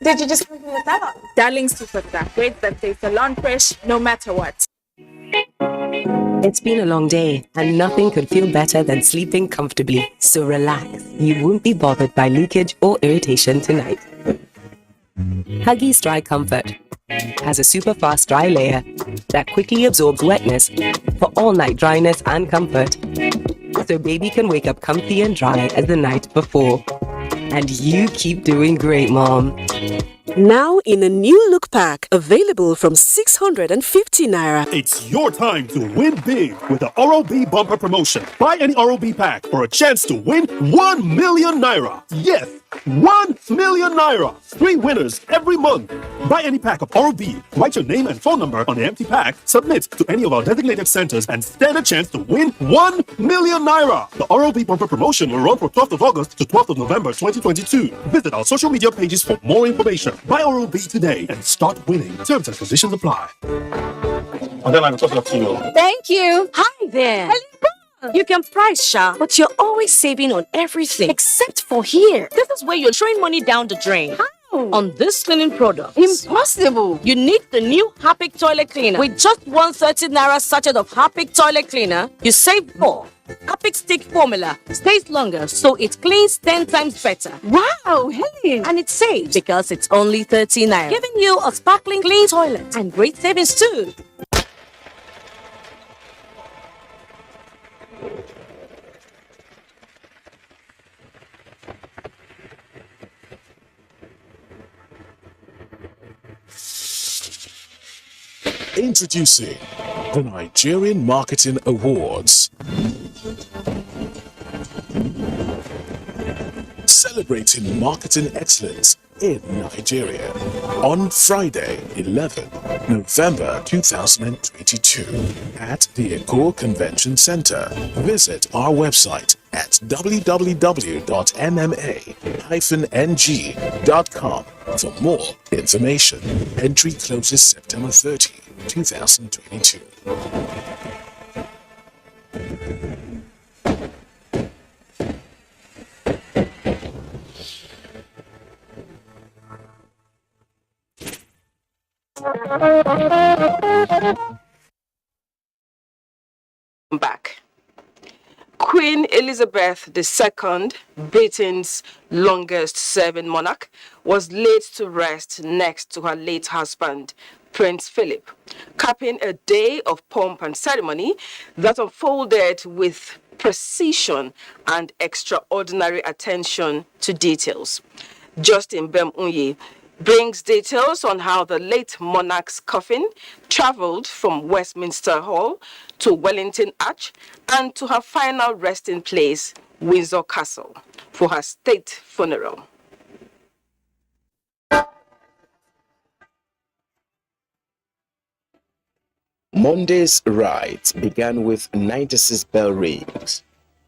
Did you just come from the salon? Darling superstar, great birthday salon fresh, no matter what. It's been a long day, and nothing could feel better than sleeping comfortably. So relax. You won't be bothered by leakage or irritation tonight. Huggies Dry Comfort has a super fast dry layer that quickly absorbs wetness for all-night dryness and comfort. So baby can wake up comfy and dry as the night before. And you keep doing great, Mom. Now in a new look pack, available from 650 Naira. It's your time to win big with the Oral-B bumper promotion. Buy any Oral-B pack for a chance to win 1 million Naira. Yes, 1 million Naira. 3 winners every month. Buy any pack of Oral-B, write your name and phone number on the empty pack, submit to any of our designated centers, and stand a chance to win 1 million Naira. The Oral-B bumper promotion will run from 12th of August to 12th of November 2022. Visit our social media pages for more information. Buy Oral-B today and start winning. Terms and conditions apply. And then I'm talking to you. Thank you. Hi there. Hello. You can price, Sha, but you're always saving on everything except for here. This is where you're throwing money down the drain. How? On this cleaning product. Impossible. You need the new Harpic toilet cleaner. With just 130 Naira sachet of Harpic toilet cleaner, you save 4. Harpic stick formula stays longer, so it cleans 10 times better. Wow, Helen! And it's safe because it's only 30 Naira, giving you a sparkling clean toilet and great savings too. Introducing the Nigerian Marketing Awards. Celebrating marketing excellence in Nigeria on Friday, 11 November 2022 at the Eko Convention Center. Visit our website at www.nma-ng.com for more information. Entry closes September 30, 2022. Back. Queen Elizabeth II, Britain's longest serving monarch, was laid to rest next to her late husband, Prince Philip, capping a day of pomp and ceremony that unfolded with precision and extraordinary attention to details. Justin Bemunye brings details on how the late monarch's coffin traveled from Westminster Hall to Wellington Arch and to her final resting place, Windsor Castle, for her state funeral. Monday's rites began with 96 bell rings,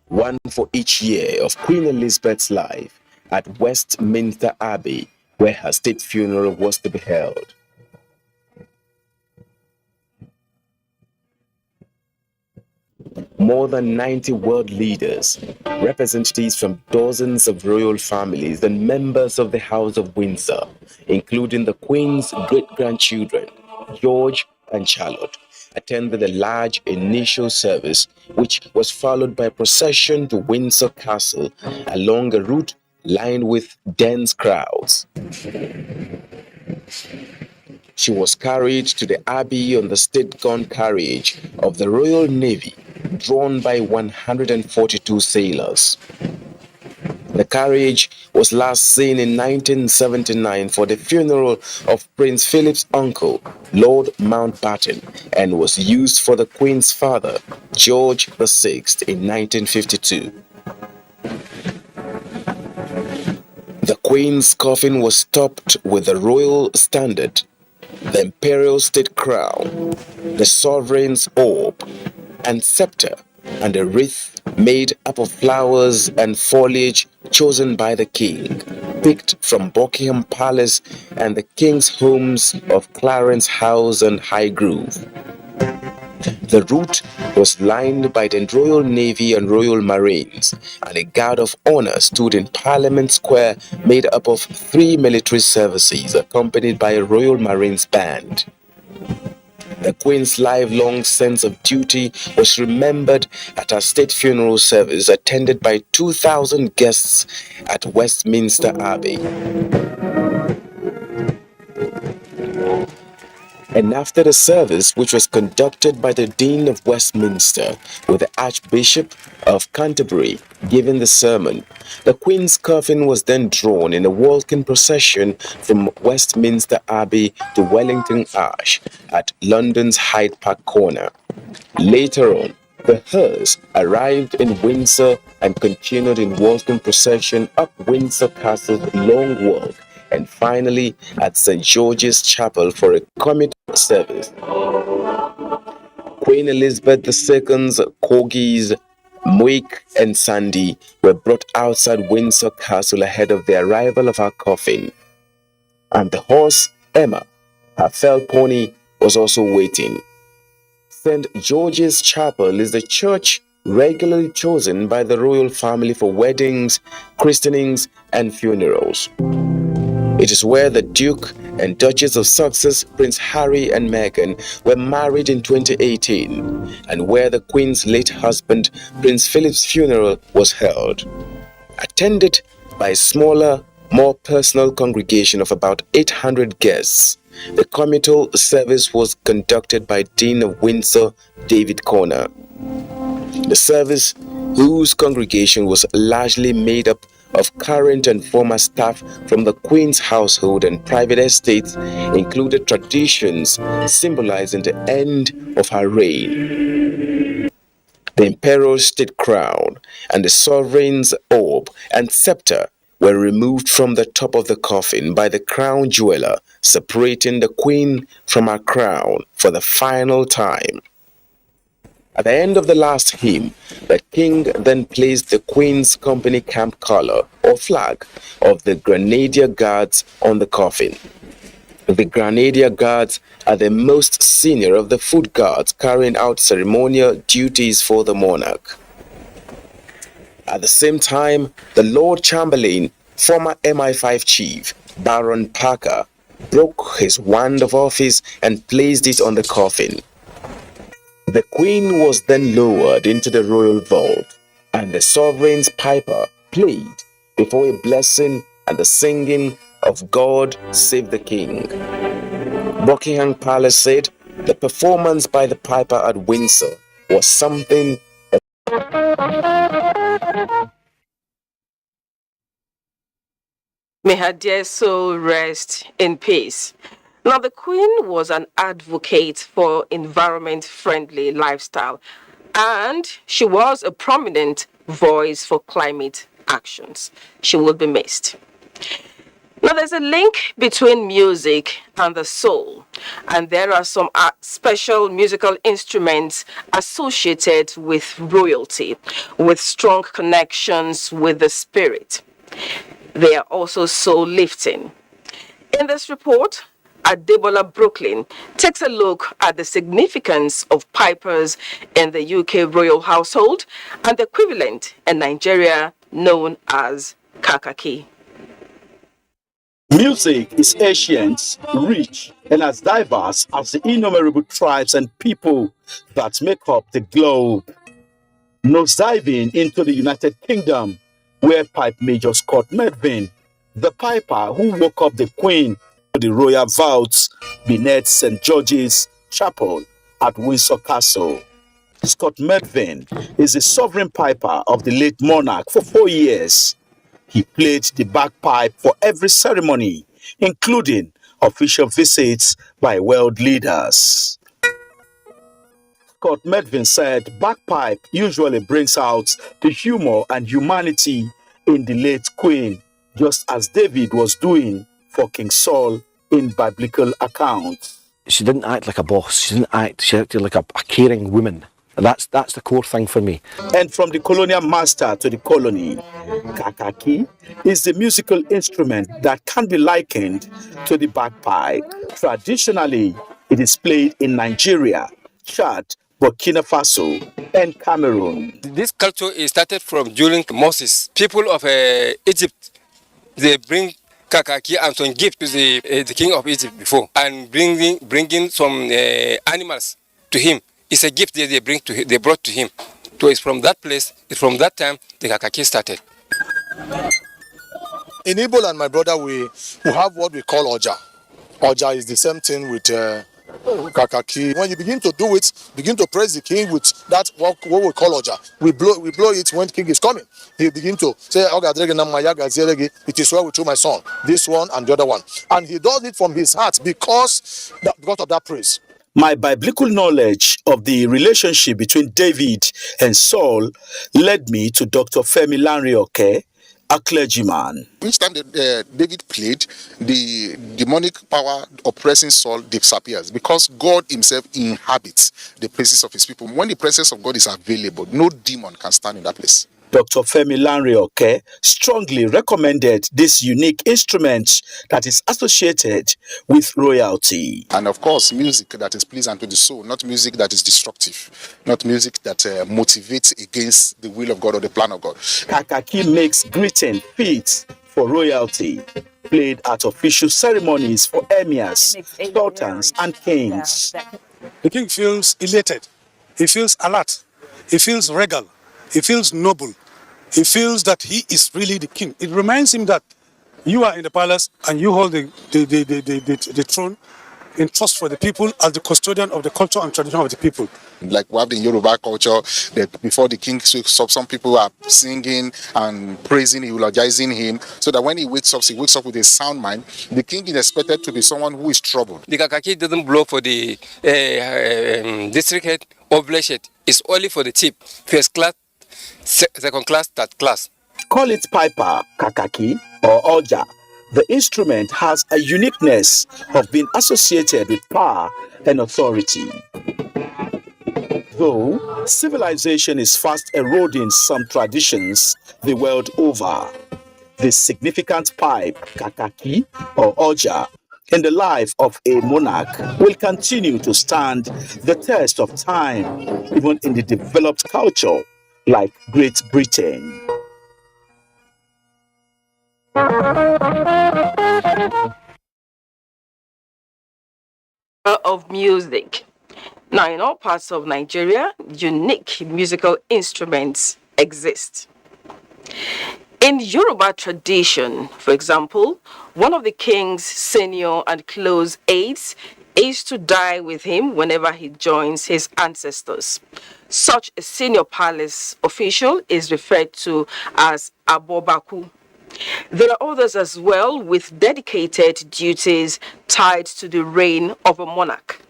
one for each year of Queen Elizabeth's life at Westminster Abbey, where her state funeral was to be held. More than 90 world leaders, representatives from dozens of royal families and members of the House of Windsor, including the Queen's great-grandchildren, George and Charlotte, attended a large initial service, which was followed by a procession to Windsor Castle along a route lined with dense crowds. She was carried to the Abbey on the state gun carriage of the Royal Navy, drawn by 142 sailors. The carriage was last seen in 1979 for the funeral of Prince Philip's uncle, Lord Mountbatten, and was used for the Queen's father, George VI, in 1952. The Queen's coffin was topped with the royal standard, the imperial state crown, the sovereign's orb and scepter, and a wreath made up of flowers and foliage chosen by the king, picked from Buckingham Palace and the king's homes of Clarence House and Highgrove. The route was lined by the Royal Navy and Royal Marines, and a guard of honor stood in Parliament Square made up of 3 military services accompanied by a Royal Marines band. The Queen's lifelong sense of duty was remembered at her state funeral service attended by 2,000 guests at Westminster Abbey. And after the service, which was conducted by the Dean of Westminster, with the Archbishop of Canterbury giving the sermon, the Queen's coffin was then drawn in a walking procession from Westminster Abbey to Wellington Arch at London's Hyde Park corner. Later on, the hearse arrived in Windsor and continued in walking procession up Windsor Castle's long walk, and finally at St. George's Chapel for a communal service. Queen Elizabeth II's corgis, Muik and Sandy, were brought outside Windsor Castle ahead of the arrival of her coffin. And the horse, Emma, her fell pony, was also waiting. St. George's Chapel is the church regularly chosen by the royal family for weddings, christenings, and funerals. It is where the Duke and Duchess of Sussex, Prince Harry and Meghan, were married in 2018, and where the Queen's late husband, Prince Philip's funeral was held. Attended by a smaller, more personal congregation of about 800 guests, the communal service was conducted by Dean of Windsor, David Corner. The service, whose congregation was largely made up of current and former staff from the Queen's household and private estates, included traditions symbolizing the end of her reign. The Emperor's state crown and the sovereign's orb and scepter were removed from the top of the coffin by the crown jeweler, separating the Queen from her crown for the final time. At the end of the last hymn, the King then placed the Queen's company camp color or flag of the Grenadier Guards on the coffin. The Grenadier Guards are the most senior of the foot guards carrying out ceremonial duties for the monarch. At the same time, the Lord Chamberlain, former MI5 chief, Baron Parker, broke his wand of office and placed it on the coffin. The Queen was then lowered into the royal vault, and the sovereign's piper played before a blessing and the singing of God Save the King. Buckingham Palace said the performance by the piper at Windsor was something. May her dear soul rest in peace. Now, the Queen was an advocate for environment-friendly lifestyle, and she was a prominent voice for climate actions. She will be missed. Now, there's a link between music and the soul, and there are some special musical instruments associated with royalty, with strong connections with the spirit. They are also soul-lifting. In this report, Adebola Brooklyn takes a look at the significance of pipers in the UK royal household and the equivalent in Nigeria known as kakaki. Music is ancient, rich, and as diverse as the innumerable tribes and people that make up the globe. Nosediving into the United Kingdom, where Pipe Major Scott Medvin, the piper who woke up the Queen, the royal vaults beneath St. George's Chapel at Windsor Castle. Scott Medvin is the sovereign piper of the late monarch for 4 years. He played the bagpipe for every ceremony, including official visits by world leaders. Scott Medvin said bagpipe usually brings out the humor and humanity in the late Queen, just as David was doing for King Saul in biblical accounts. She didn't act like a boss. She acted like a caring woman. That's the core thing for me. And from the colonial master to the colony, kakaki is the musical instrument that can be likened to the bagpipe. Traditionally, it is played in Nigeria, Chad, Burkina Faso, and Cameroon. This culture is started from during Moses. People of Egypt, they bring kakaki and some gift to the king of Egypt before, and bringing some animals to him. It's a gift that they brought to him. So it's from that place, it's from that time the kakaki started. In Igbo and my brother, we have what we call Oja. Oja is the same thing with kakaki. When you begin to do it, begin to praise the king with that what we call Oja. We blow it when the king is coming. He begin to say, it is well with you, my son. This one and the other one. And he does it from his heart because of that praise. My biblical knowledge of the relationship between David and Saul led me to Dr. Femi Lanre-Oke, a clergyman. Each time David played, the demonic power oppressing Saul disappears because God himself inhabits the praises of his people. When the presence of God is available, no demon can stand in that place. Dr. Femi Lanre-Oke strongly recommended this unique instrument that is associated with royalty. And of course, music that is pleasant to the soul, not music that is destructive, not music that motivates against the will of God or the plan of God. Kakaki makes greeting fit for royalty, played at official ceremonies for emirs, sultans, and kings. The king feels elated, he feels alert, he feels regal, he feels noble, he feels that he is really the king. It reminds him that you are in the palace and you hold the throne in trust for the people as the custodian of the culture and tradition of the people. Like we have in Yoruba culture, that before the king wakes up, some people are singing and praising, eulogizing him, so that when he wakes up with a sound mind. The king is expected to be someone who is troubled. The kakaki doesn't blow for the district head or bloodshed. It's only for the chief, first class, second class, third class. Call it piper, kakaki, or oja. The instrument has a uniqueness of being associated with power and authority. Though civilization is fast eroding some traditions the world over, the significant pipe, kakaki, or oja, in the life of a monarch will continue to stand the test of time, even in the developed culture like Great Britain. Of music. Now, in all parts of Nigeria, unique musical instruments exist. In Yoruba tradition, for example, one of the king's senior and close aides is to die with him whenever he joins his ancestors. Such a senior palace official is referred to as Abobaku. There are others as well with dedicated duties tied to the reign of a monarch.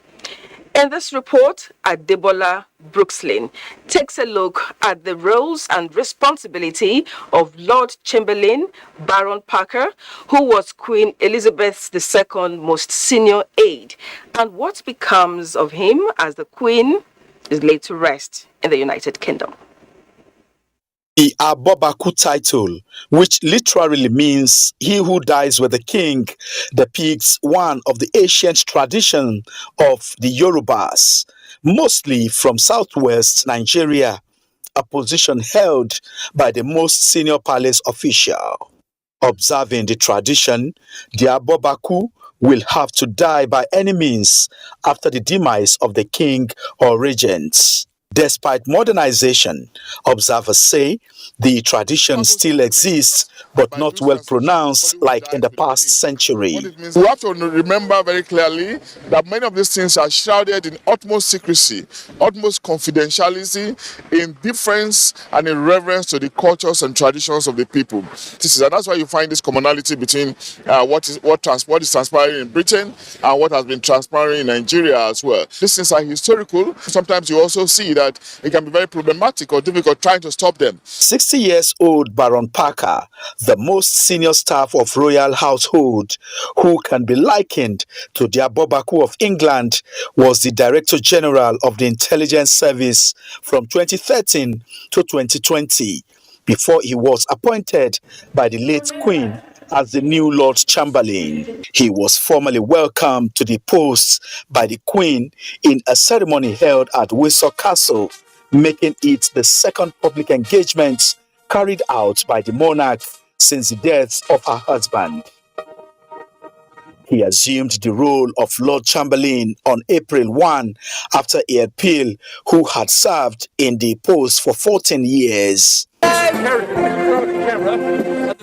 In this report, Adebola Brookslin takes a look at the roles and responsibility of Lord Chamberlain Baron Parker, who was Queen Elizabeth II's most senior aide, and what becomes of him as the Queen is laid to rest in the United Kingdom. The Abobaku title, which literally means he who dies with the king, depicts one of the ancient traditions of the Yorubas, mostly from southwest Nigeria, a position held by the most senior palace official. Observing the tradition, the Abobaku will have to die by any means after the demise of the king or regents. Despite modernization, observers say the tradition still exists, but not well pronounced like in the past century. We have to remember very clearly that many of these things are shrouded in utmost secrecy, utmost confidentiality, in deference and in reverence to the cultures and traditions of the people. And that's why you find this commonality between what is transpiring in Britain and what has been transpiring in Nigeria as well. These things are historical. Sometimes you also see that it can be very problematic or difficult trying to stop them. 60 years old Baron Parker, the most senior staff of royal household, who can be likened to the Abobaku of England, was the Director General of the Intelligence Service from 2013 to 2020, before he was appointed by the late Queen as the new Lord Chamberlain. He was formally welcomed to the post by the Queen in a ceremony held at Windsor Castle, making it the second public engagement carried out by the monarch since the death of her husband. He assumed the role of Lord Chamberlain on April 1 after a appeal who had served in the post for 14 years.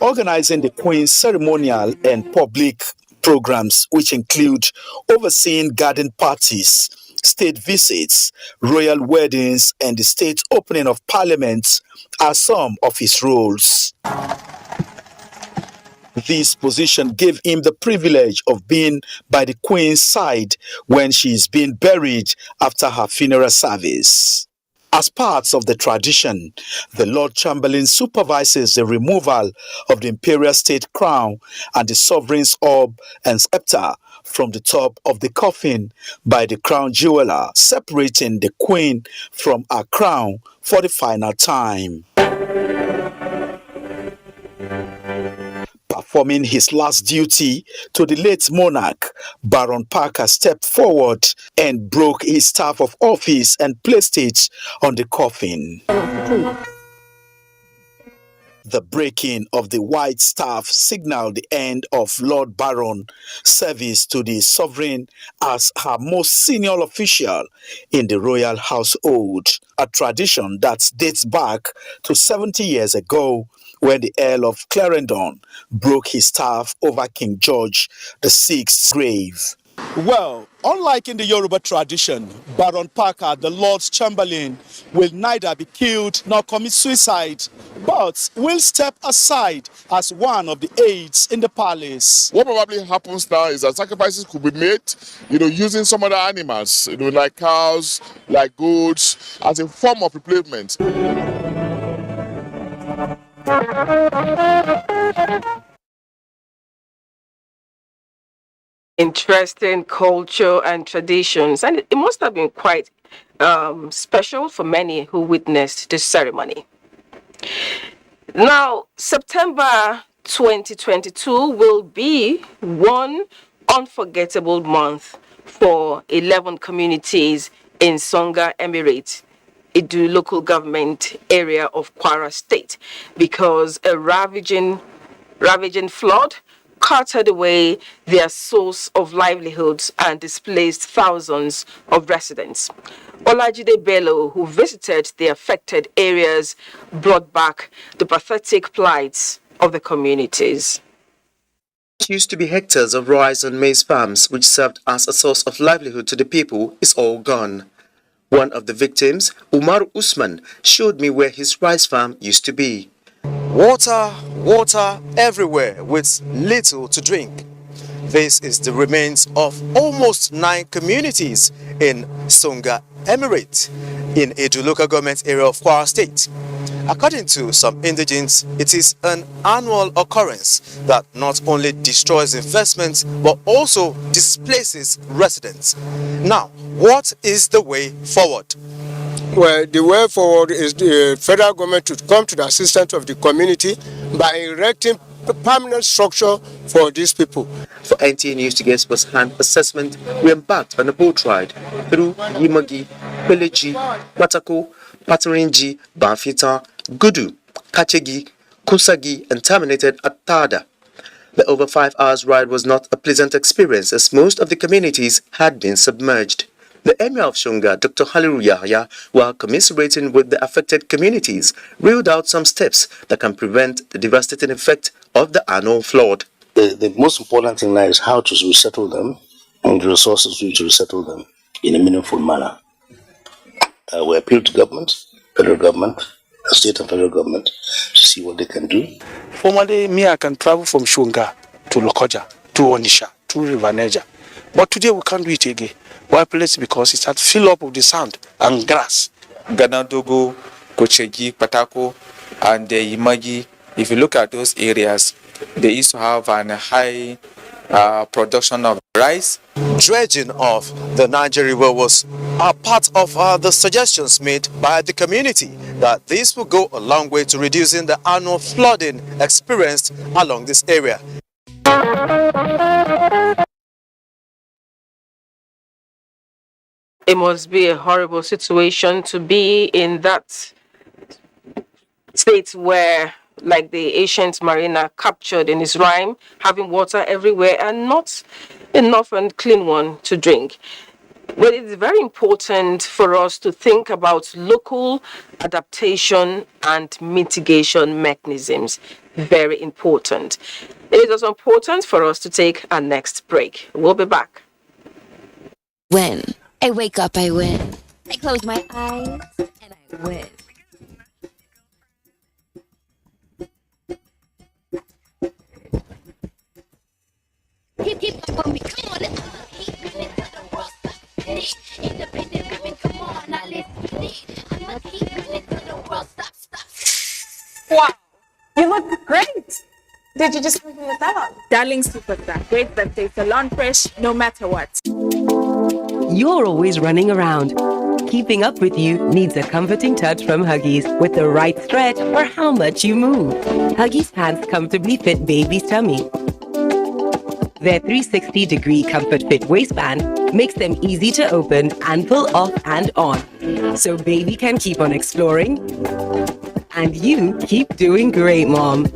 Organizing the Queen's ceremonial and public programs, which include overseeing garden parties, state visits, royal weddings, and the state opening of Parliament, are some of his roles. This position gave him the privilege of being by the Queen's side when she is being buried after her funeral service. As part of the tradition, the Lord Chamberlain supervises the removal of the imperial state crown and the sovereign's orb and scepter from the top of the coffin by the crown jeweler, separating the Queen from her crown for the final time. Performing his last duty to the late monarch, Baron Parker stepped forward and broke his staff of office and placed it on the coffin. The breaking of the white staff signaled the end of Lord Baron service to the sovereign as her most senior official in the royal household, a tradition that dates back to 70 years ago when the Earl of Clarendon broke his staff over King George VI's grave. Well, unlike in the Yoruba tradition, Baron Parker, the Lord's Chamberlain, will neither be killed nor commit suicide, but will step aside as one of the aides in the palace. What probably happens now is that sacrifices could be made, using some other animals, like cows, like goats, as a form of replacement. Interesting culture and traditions, and it must have been quite special for many who witnessed the ceremony. Now, September 2022 will be one unforgettable month for 11 communities in Songa Emirate, Idu local government area of Kwara State, because a ravaging flood carted away their source of livelihoods and displaced thousands of residents. Olajide Bello, who visited the affected areas, brought back the pathetic plights of the communities. What used to be hectares of rice and maize farms, which served as a source of livelihood to the people, is all gone. One of the victims, Umar Usman, showed me where his rice farm used to be. Water everywhere with little to drink. This is the remains of almost 9 communities in Songa Emirate in Edu local government area of Kwara State. According to some indigents, it is an annual occurrence that not only destroys investments but also displaces residents. Now, what is the way forward? Well, the way forward is the federal government to come to the assistance of the community by erecting permanent structure for these people. For NTA News to get first-hand assessment, we embarked on a boat ride through Yimagi, Peleji, Matako, Patarinji, Banfita, Gudu, Kachegi, Kusagi, and terminated at Tada. The over 5 hours ride was not a pleasant experience as most of the communities had been submerged. The Emir of Shunga, Dr. Haliru Yahya, while commiserating with the affected communities, reeled out some steps that can prevent the devastating effect of the annual flood. The most important thing now is how to resettle them and the resources to resettle them in a meaningful manner. We appeal to government, federal government, state and federal government to see what they can do. Formerly, I can travel from Shunga to Lokoja, to Onisha, to River Niger. But today we can't do it again. Why place? Because it's had fill up of the sand and grass. Ganadogo, Kochegi, Patako, and Imagi. If you look at those areas, they used to have a high production of rice. Dredging of the Niger River was a part of the suggestions made by the community that this will go a long way to reducing the annual flooding experienced along this area. It must be a horrible situation to be in that state where, like the ancient mariner captured in his rhyme, having water everywhere and not enough and clean one to drink. But it's very important for us to think about local adaptation and mitigation mechanisms. Very important. It is also important for us to take our next break. We'll be back. When I wake up, I win. I close my eyes and I win. Keep up on me, come on. Keep it to the world, stop finish. Independent women, come on, now let's finish. I'ma keep it to the world, stop. Wow, you look great. Did you just come from the salon? Darling superstar, great that stays salon fresh no matter what. You're always running around. Keeping up with you needs a comforting touch from Huggies with the right stretch for how much you move. Huggies pants comfortably fit baby's tummy. Their 360-degree comfort fit waistband makes them easy to open and pull off and on. So baby can keep on exploring. And you keep doing great, Mom.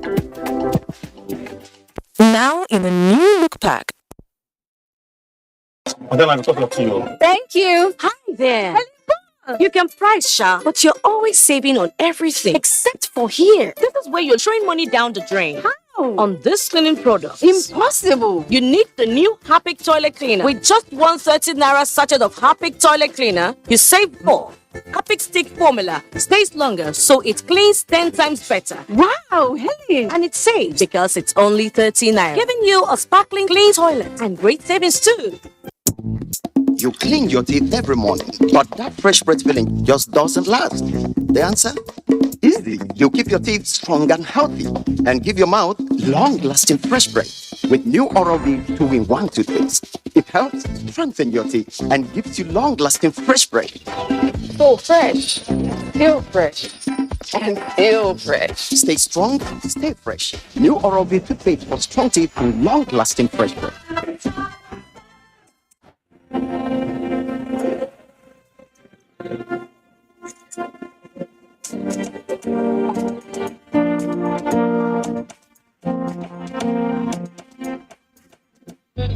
Now in a new look pack. And then I'm talking to you. Thank you. Hi there. You can price, Sha, but you're always saving on everything except for here. This is where you're throwing money down the drain. How? On this cleaning product. Impossible. You need the new Harpic toilet cleaner. With just 130 naira sachet of Harpic toilet cleaner, you save 4. Harpic stick formula stays longer, so it cleans 10 times better. Wow, hey! And it saves because it's only 13 naira, giving you a sparkling clean toilet and great savings too. You clean your teeth every morning, but that fresh breath feeling just doesn't last. The answer? Easy. You keep your teeth strong and healthy and give your mouth long-lasting fresh breath with new Oral-B 2-in-1 toothpaste. It helps strengthen your teeth and gives you long-lasting fresh breath. So fresh, feel fresh, and feel fresh. Stay strong, stay fresh. New Oral-B toothpaste for strong teeth and long-lasting fresh breath.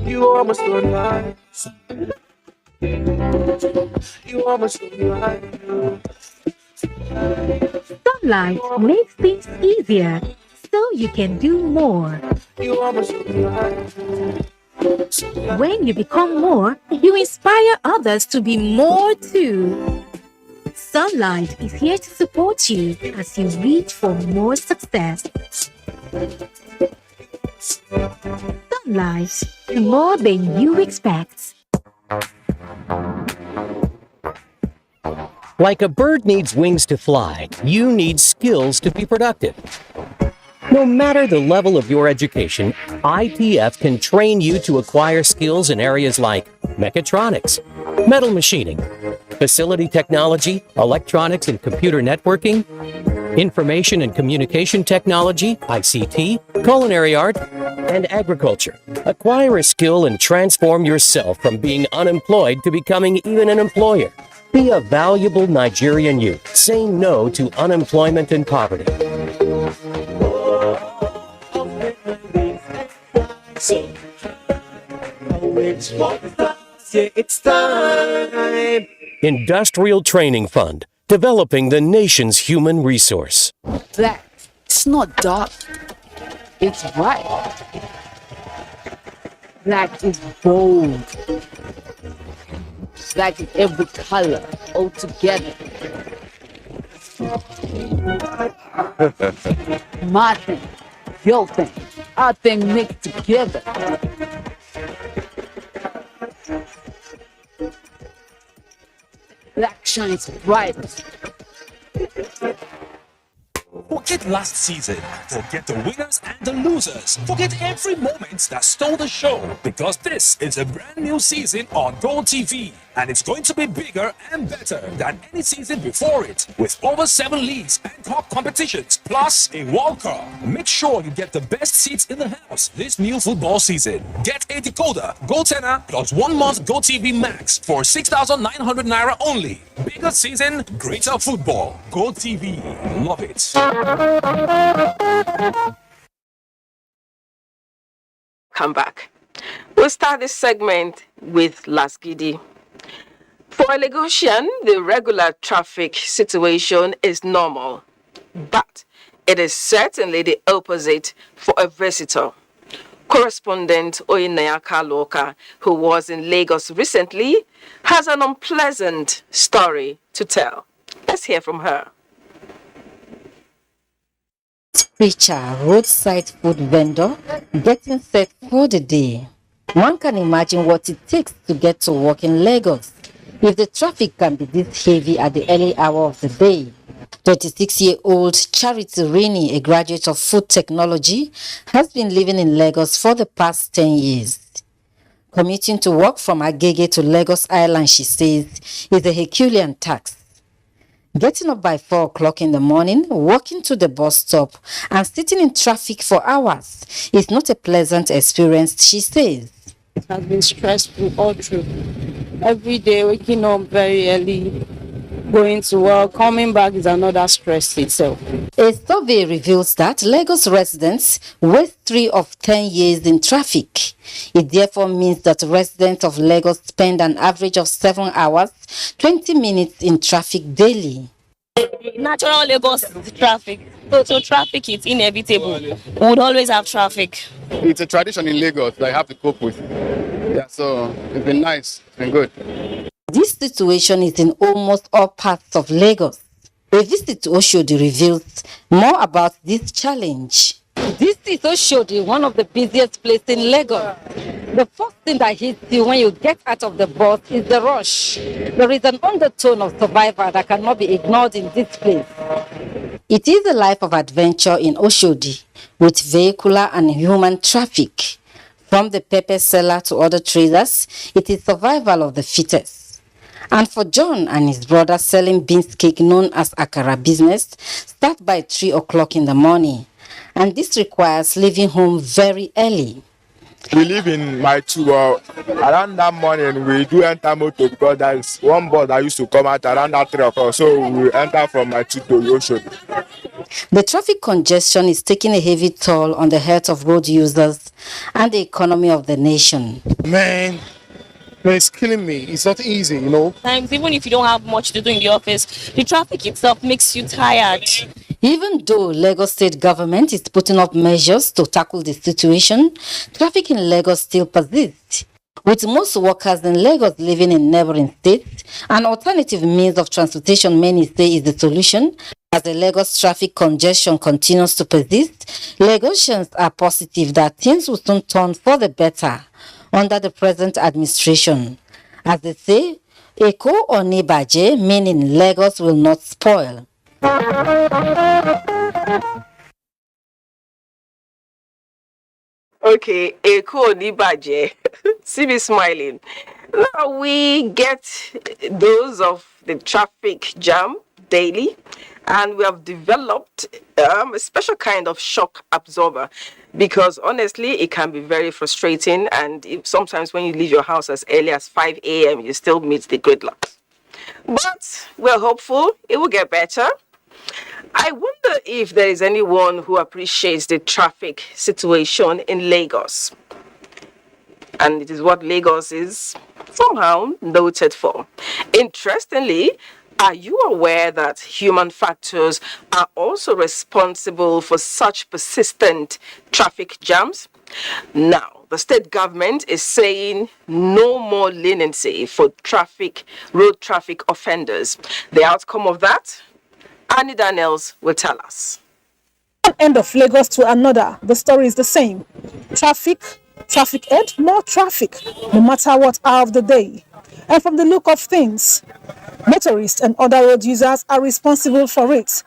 You are my storyline. You are my storyline. Sunlight makes things easier, so you can do more. You are my storyline. When you become more, you inspire others to be more too. Sunlight is here to support you as you reach for more success. Sunlight, more than you expect. Like a bird needs wings to fly, you need skills to be productive. No matter the level of your education, IPF can train you to acquire skills in areas like mechatronics, metal machining, facility technology, electronics and computer networking, information and communication technology, ICT, culinary art, and agriculture. Acquire a skill and transform yourself from being unemployed to becoming even an employer. Be a valuable Nigerian youth. Say no to unemployment and poverty. It's time. Industrial Training Fund, developing the nation's human resource. Black, it's not dark, it's bright. Black is bold. Black is every color all together. My thing, your thing, our thing mixed together. Black shines brightest. Forget last season. Forget the winners and the losers. Forget every moment that stole the show. Because this is a brand new season on Gold TV. And it's going to be bigger and better than any season before it. With over 7 leagues and cup competitions, plus a World Cup. Make sure you get the best seats in the house this new football season. Get a decoder, Gold Tenor, plus 1 month Gold TV Max for 6,900 Naira only. Bigger season, greater football. Gold TV. Love it. Come back. We'll start this segment with Lasgidi. For a Lagosian, the regular traffic situation is normal, but it is certainly the opposite for a visitor. Correspondent Oyinayaka Loka, who was in Lagos recently, has an unpleasant story to tell. Let's hear from her. Preacher, roadside food vendor, getting set for the day. One can imagine what it takes to get to work in Lagos if the traffic can be this heavy at the early hour of the day. 36-year-old Charity Rini, a graduate of food technology, has been living in Lagos for the past 10 years. Commuting to work from Agege to Lagos Island, she says, is a Herculean task. Getting up by 4 o'clock in the morning, walking to the bus stop, and sitting in traffic for hours is not a pleasant experience, she says. It has been stressful all through. Every day, waking up very early, going to work, coming back is another stress itself. A survey reveals that Lagos residents waste 3 of 10 years in traffic. It therefore means that residents of Lagos spend an average of 7 hours, 20 minutes in traffic daily. Natural Lagos traffic. So traffic is inevitable. We would always have traffic. It's a tradition in Lagos that I have to cope with. Yeah, so it's been nice. It's been good. This situation is in almost all parts of Lagos. A visit to Oshodi reveals more about this challenge. This is Oshodi, one of the busiest places in Lagos. The first thing that hits you when you get out of the bus is the rush. There is an undertone of survival that cannot be ignored in this place. It is a life of adventure in Oshodi, with vehicular and human traffic. From the pepper seller to other traders, it is survival of the fittest. And for John and his brother, selling beans cake known as Akara business start by 3 o'clock in the morning. And this requires leaving home very early. We live in my two. Around that morning, we do enter motor because there is one bus that used to come out around that 3 o'clock. So we enter from my two to Yoshodi. The traffic congestion is taking a heavy toll on the health of road users and the economy of the nation. Man, it's killing me. It's not easy, you know. Times, even if you don't have much to do in the office, the traffic itself makes you tired. Even though Lagos state government is putting up measures to tackle the situation, traffic in Lagos still persists. With most workers in Lagos living in neighboring states, an alternative means of transportation many say is the solution. As the Lagos traffic congestion continues to persist, Lagosians are positive that things will soon turn for the better under the present administration. As they say, Eko Onibaje, meaning Lagos will not spoil. Okay, Eko Onibaje. See me smiling. Now we get those of the traffic jam daily, and we have developed a special kind of shock absorber, because honestly it can be very frustrating, and sometimes when you leave your house as early as 5 a.m. you still meet the gridlocks. But we're hopeful it will get better. I wonder if there is anyone who appreciates the traffic situation in Lagos. And it is what Lagos is somehow noted for. Interestingly, are you aware that human factors are also responsible for such persistent traffic jams? Now, the state government is saying no more leniency for road traffic offenders. The outcome of that? Annie Daniels will tell us. One end of Lagos to another, the story is the same. Traffic aid, more traffic, no matter what hour of the day. And from the look of things, motorists and other road users are responsible for it.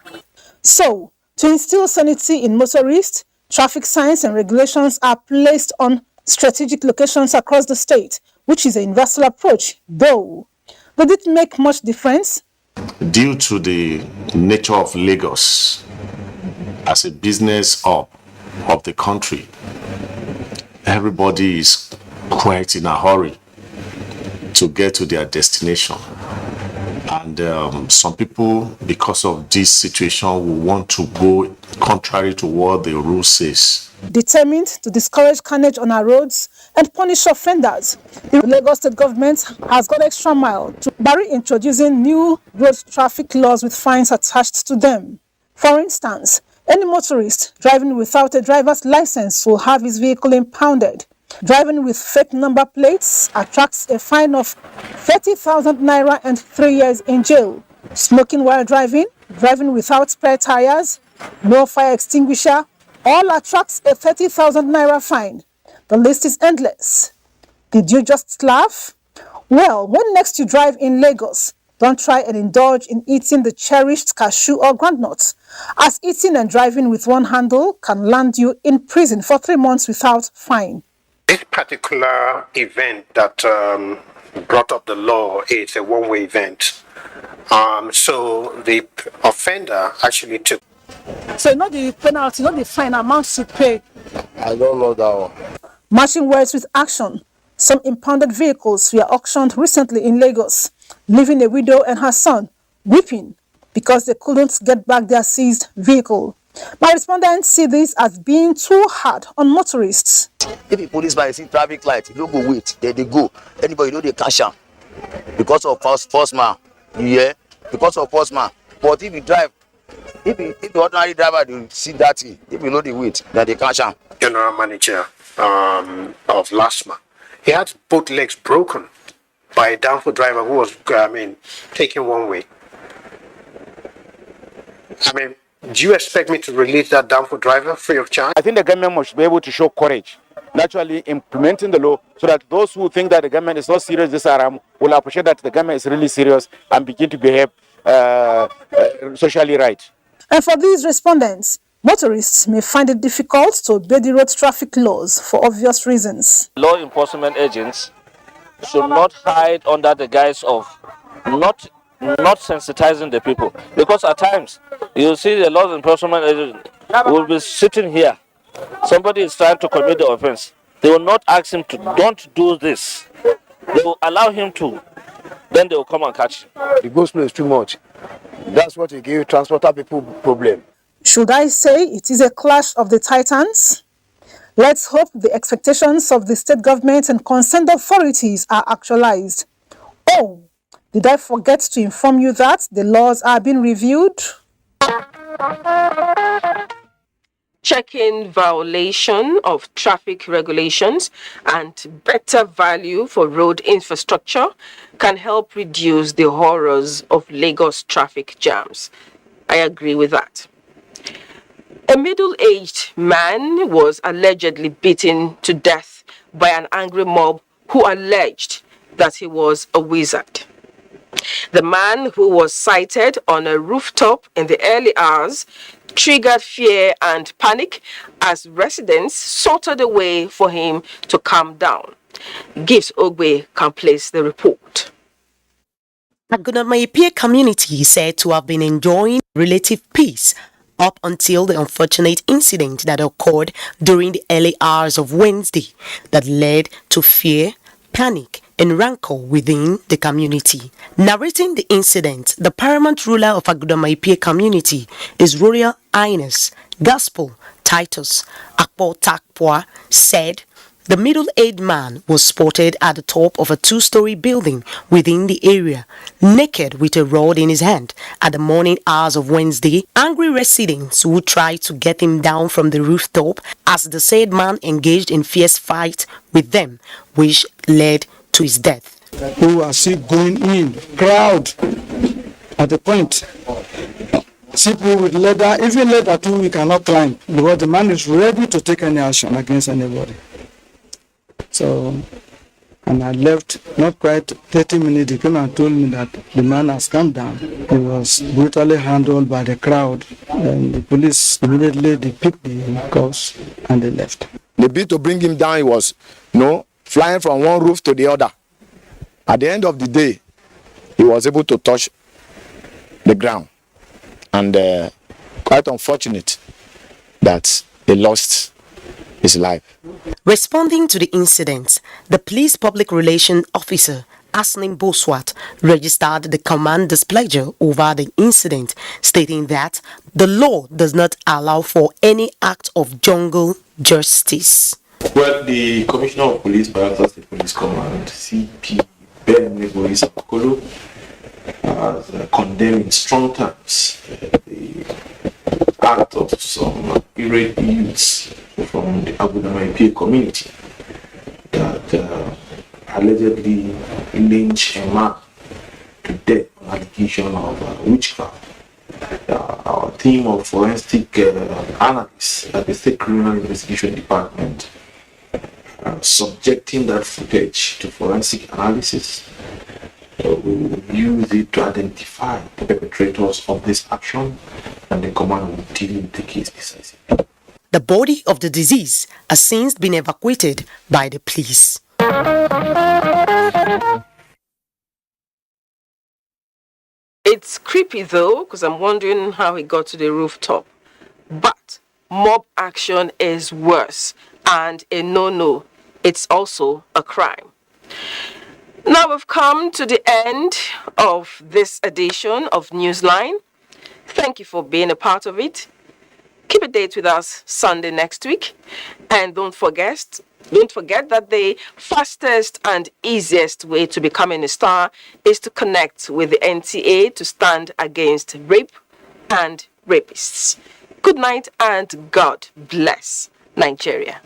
So, To instill sanity in motorists, traffic signs and regulations are placed on strategic locations across the state, which is a universal approach, though. Did it make much difference? Due to the nature of Lagos as a business hub of the country, everybody is quite in a hurry to get to their destination. And some people, because of this situation, will want to go contrary to what the rule says. Determined to discourage carnage on our roads and punish offenders, the Lagos State government has gone extra mile by introducing new road traffic laws with fines attached to them. For instance, any motorist driving without a driver's license will have his vehicle impounded. Driving with fake number plates attracts a fine of 30,000 naira and 3 years in jail. Smoking while driving, driving without spare tires, no fire extinguisher, all attracts a 30,000 naira fine. The list is endless. Did you just laugh? Well, when next you drive in Lagos, don't try and indulge in eating the cherished cashew or groundnuts, as eating and driving with one handle can land you in prison for 3 months without fine. This particular event that brought up the law is a one-way event. So the offender actually took. So not the penalty, not the fine amount to pay. I don't know that one. Matching words with action. Some impounded vehicles were auctioned recently in Lagos, leaving a widow and her son weeping because they couldn't get back their seized vehicle. My respondents see this as being too hard on motorists. If a policeman see traffic light, you don't go wait, they go. Anybody know they cash out because of first man. Yeah, because of first man. But if you drive, if the ordinary driver they see that thing, if you know the wait, then they cash out. General manager of Lasma, he had both legs broken by a downfall driver who was, taking one way. Do you expect me to release that downfall driver free of charge? I think the government must be able to show courage, naturally implementing the law, so that those who think that the government is not serious this time will appreciate that the government is really serious and begin to behave socially right. And for these respondents, motorists may find it difficult to obey the road traffic laws for obvious reasons. Law enforcement agents should not hide under the guise of not sensitizing the people, because at times you see the law enforcement agent will be sitting here, somebody is trying to commit the offense, they will not ask him to don't do this, they will allow him to, then they will come and catch him. The go slow is too much. That's what will give transporter people problem. Should I say it is a clash of the titans? Let's hope the expectations of the state government and concerned authorities are actualized. Oh, did I forget to inform you that the laws are being reviewed? Checking violation of traffic regulations and better value for road infrastructure can help reduce the horrors of Lagos traffic jams. I agree with that. A middle-aged man was allegedly beaten to death by an angry mob who alleged that he was a wizard. The man, who was sighted on a rooftop in the early hours, triggered fear and panic as residents sorted a way for him to calm down. Gives Ogbe can place the report. Agudamaipie community is said to have been enjoying relative peace up until the unfortunate incident that occurred during the early hours of Wednesday that led to fear, panic, and rancor within the community. Narrating the incident, the paramount ruler of Agudamaipie community is Royal Highness Gospel Titus Akpo-Takpwa said the middle-aged man was spotted at the top of a 2-story building within the area, naked with a rod in his hand at the morning hours of Wednesday. Angry residents who tried to get him down from the rooftop as the said man engaged in fierce fight with them, which led to his death. Who are still going in, crowd at the point. People with leather, even leather too, we cannot climb because the man is ready to take any action against anybody. So And I left, not quite 30 minutes, he came and told me that the man has come down. He was brutally handled by the crowd, and the police immediately they picked the cuffs and they left. The bid to bring him down, he was, flying from one roof to the other. At the end of the day, he was able to touch the ground. And quite unfortunate that he lost his life. Responding to the incident, the police public relations officer, Asnim Boswat, registered the command displeasure over the incident, stating that the law does not allow for any act of jungle justice. Well, the Commissioner of Police, Bayelsa State Police Command, CP Ben Nebois Akolo, has condemned in strong terms the act of some irate youths from the Abuja community that allegedly lynched a man to death on allegation of witchcraft. Our team of forensic analysts at the State Criminal Investigation Department subjecting that footage to forensic analysis. We will use it to identify the perpetrators of this action, and the command will deal with the case decisively. The body of the deceased has since been evacuated by the police. It's creepy though, because I'm wondering how he got to the rooftop. But mob action is worse, and a no-no. It's also a crime. Now we've come to the end of this edition of Newsline. Thank you for being a part of it. Keep a date with us Sunday next week. And don't forget that the fastest and easiest way to becoming a star is to connect with the NTA to stand against rape and rapists. Good night and God bless Nigeria.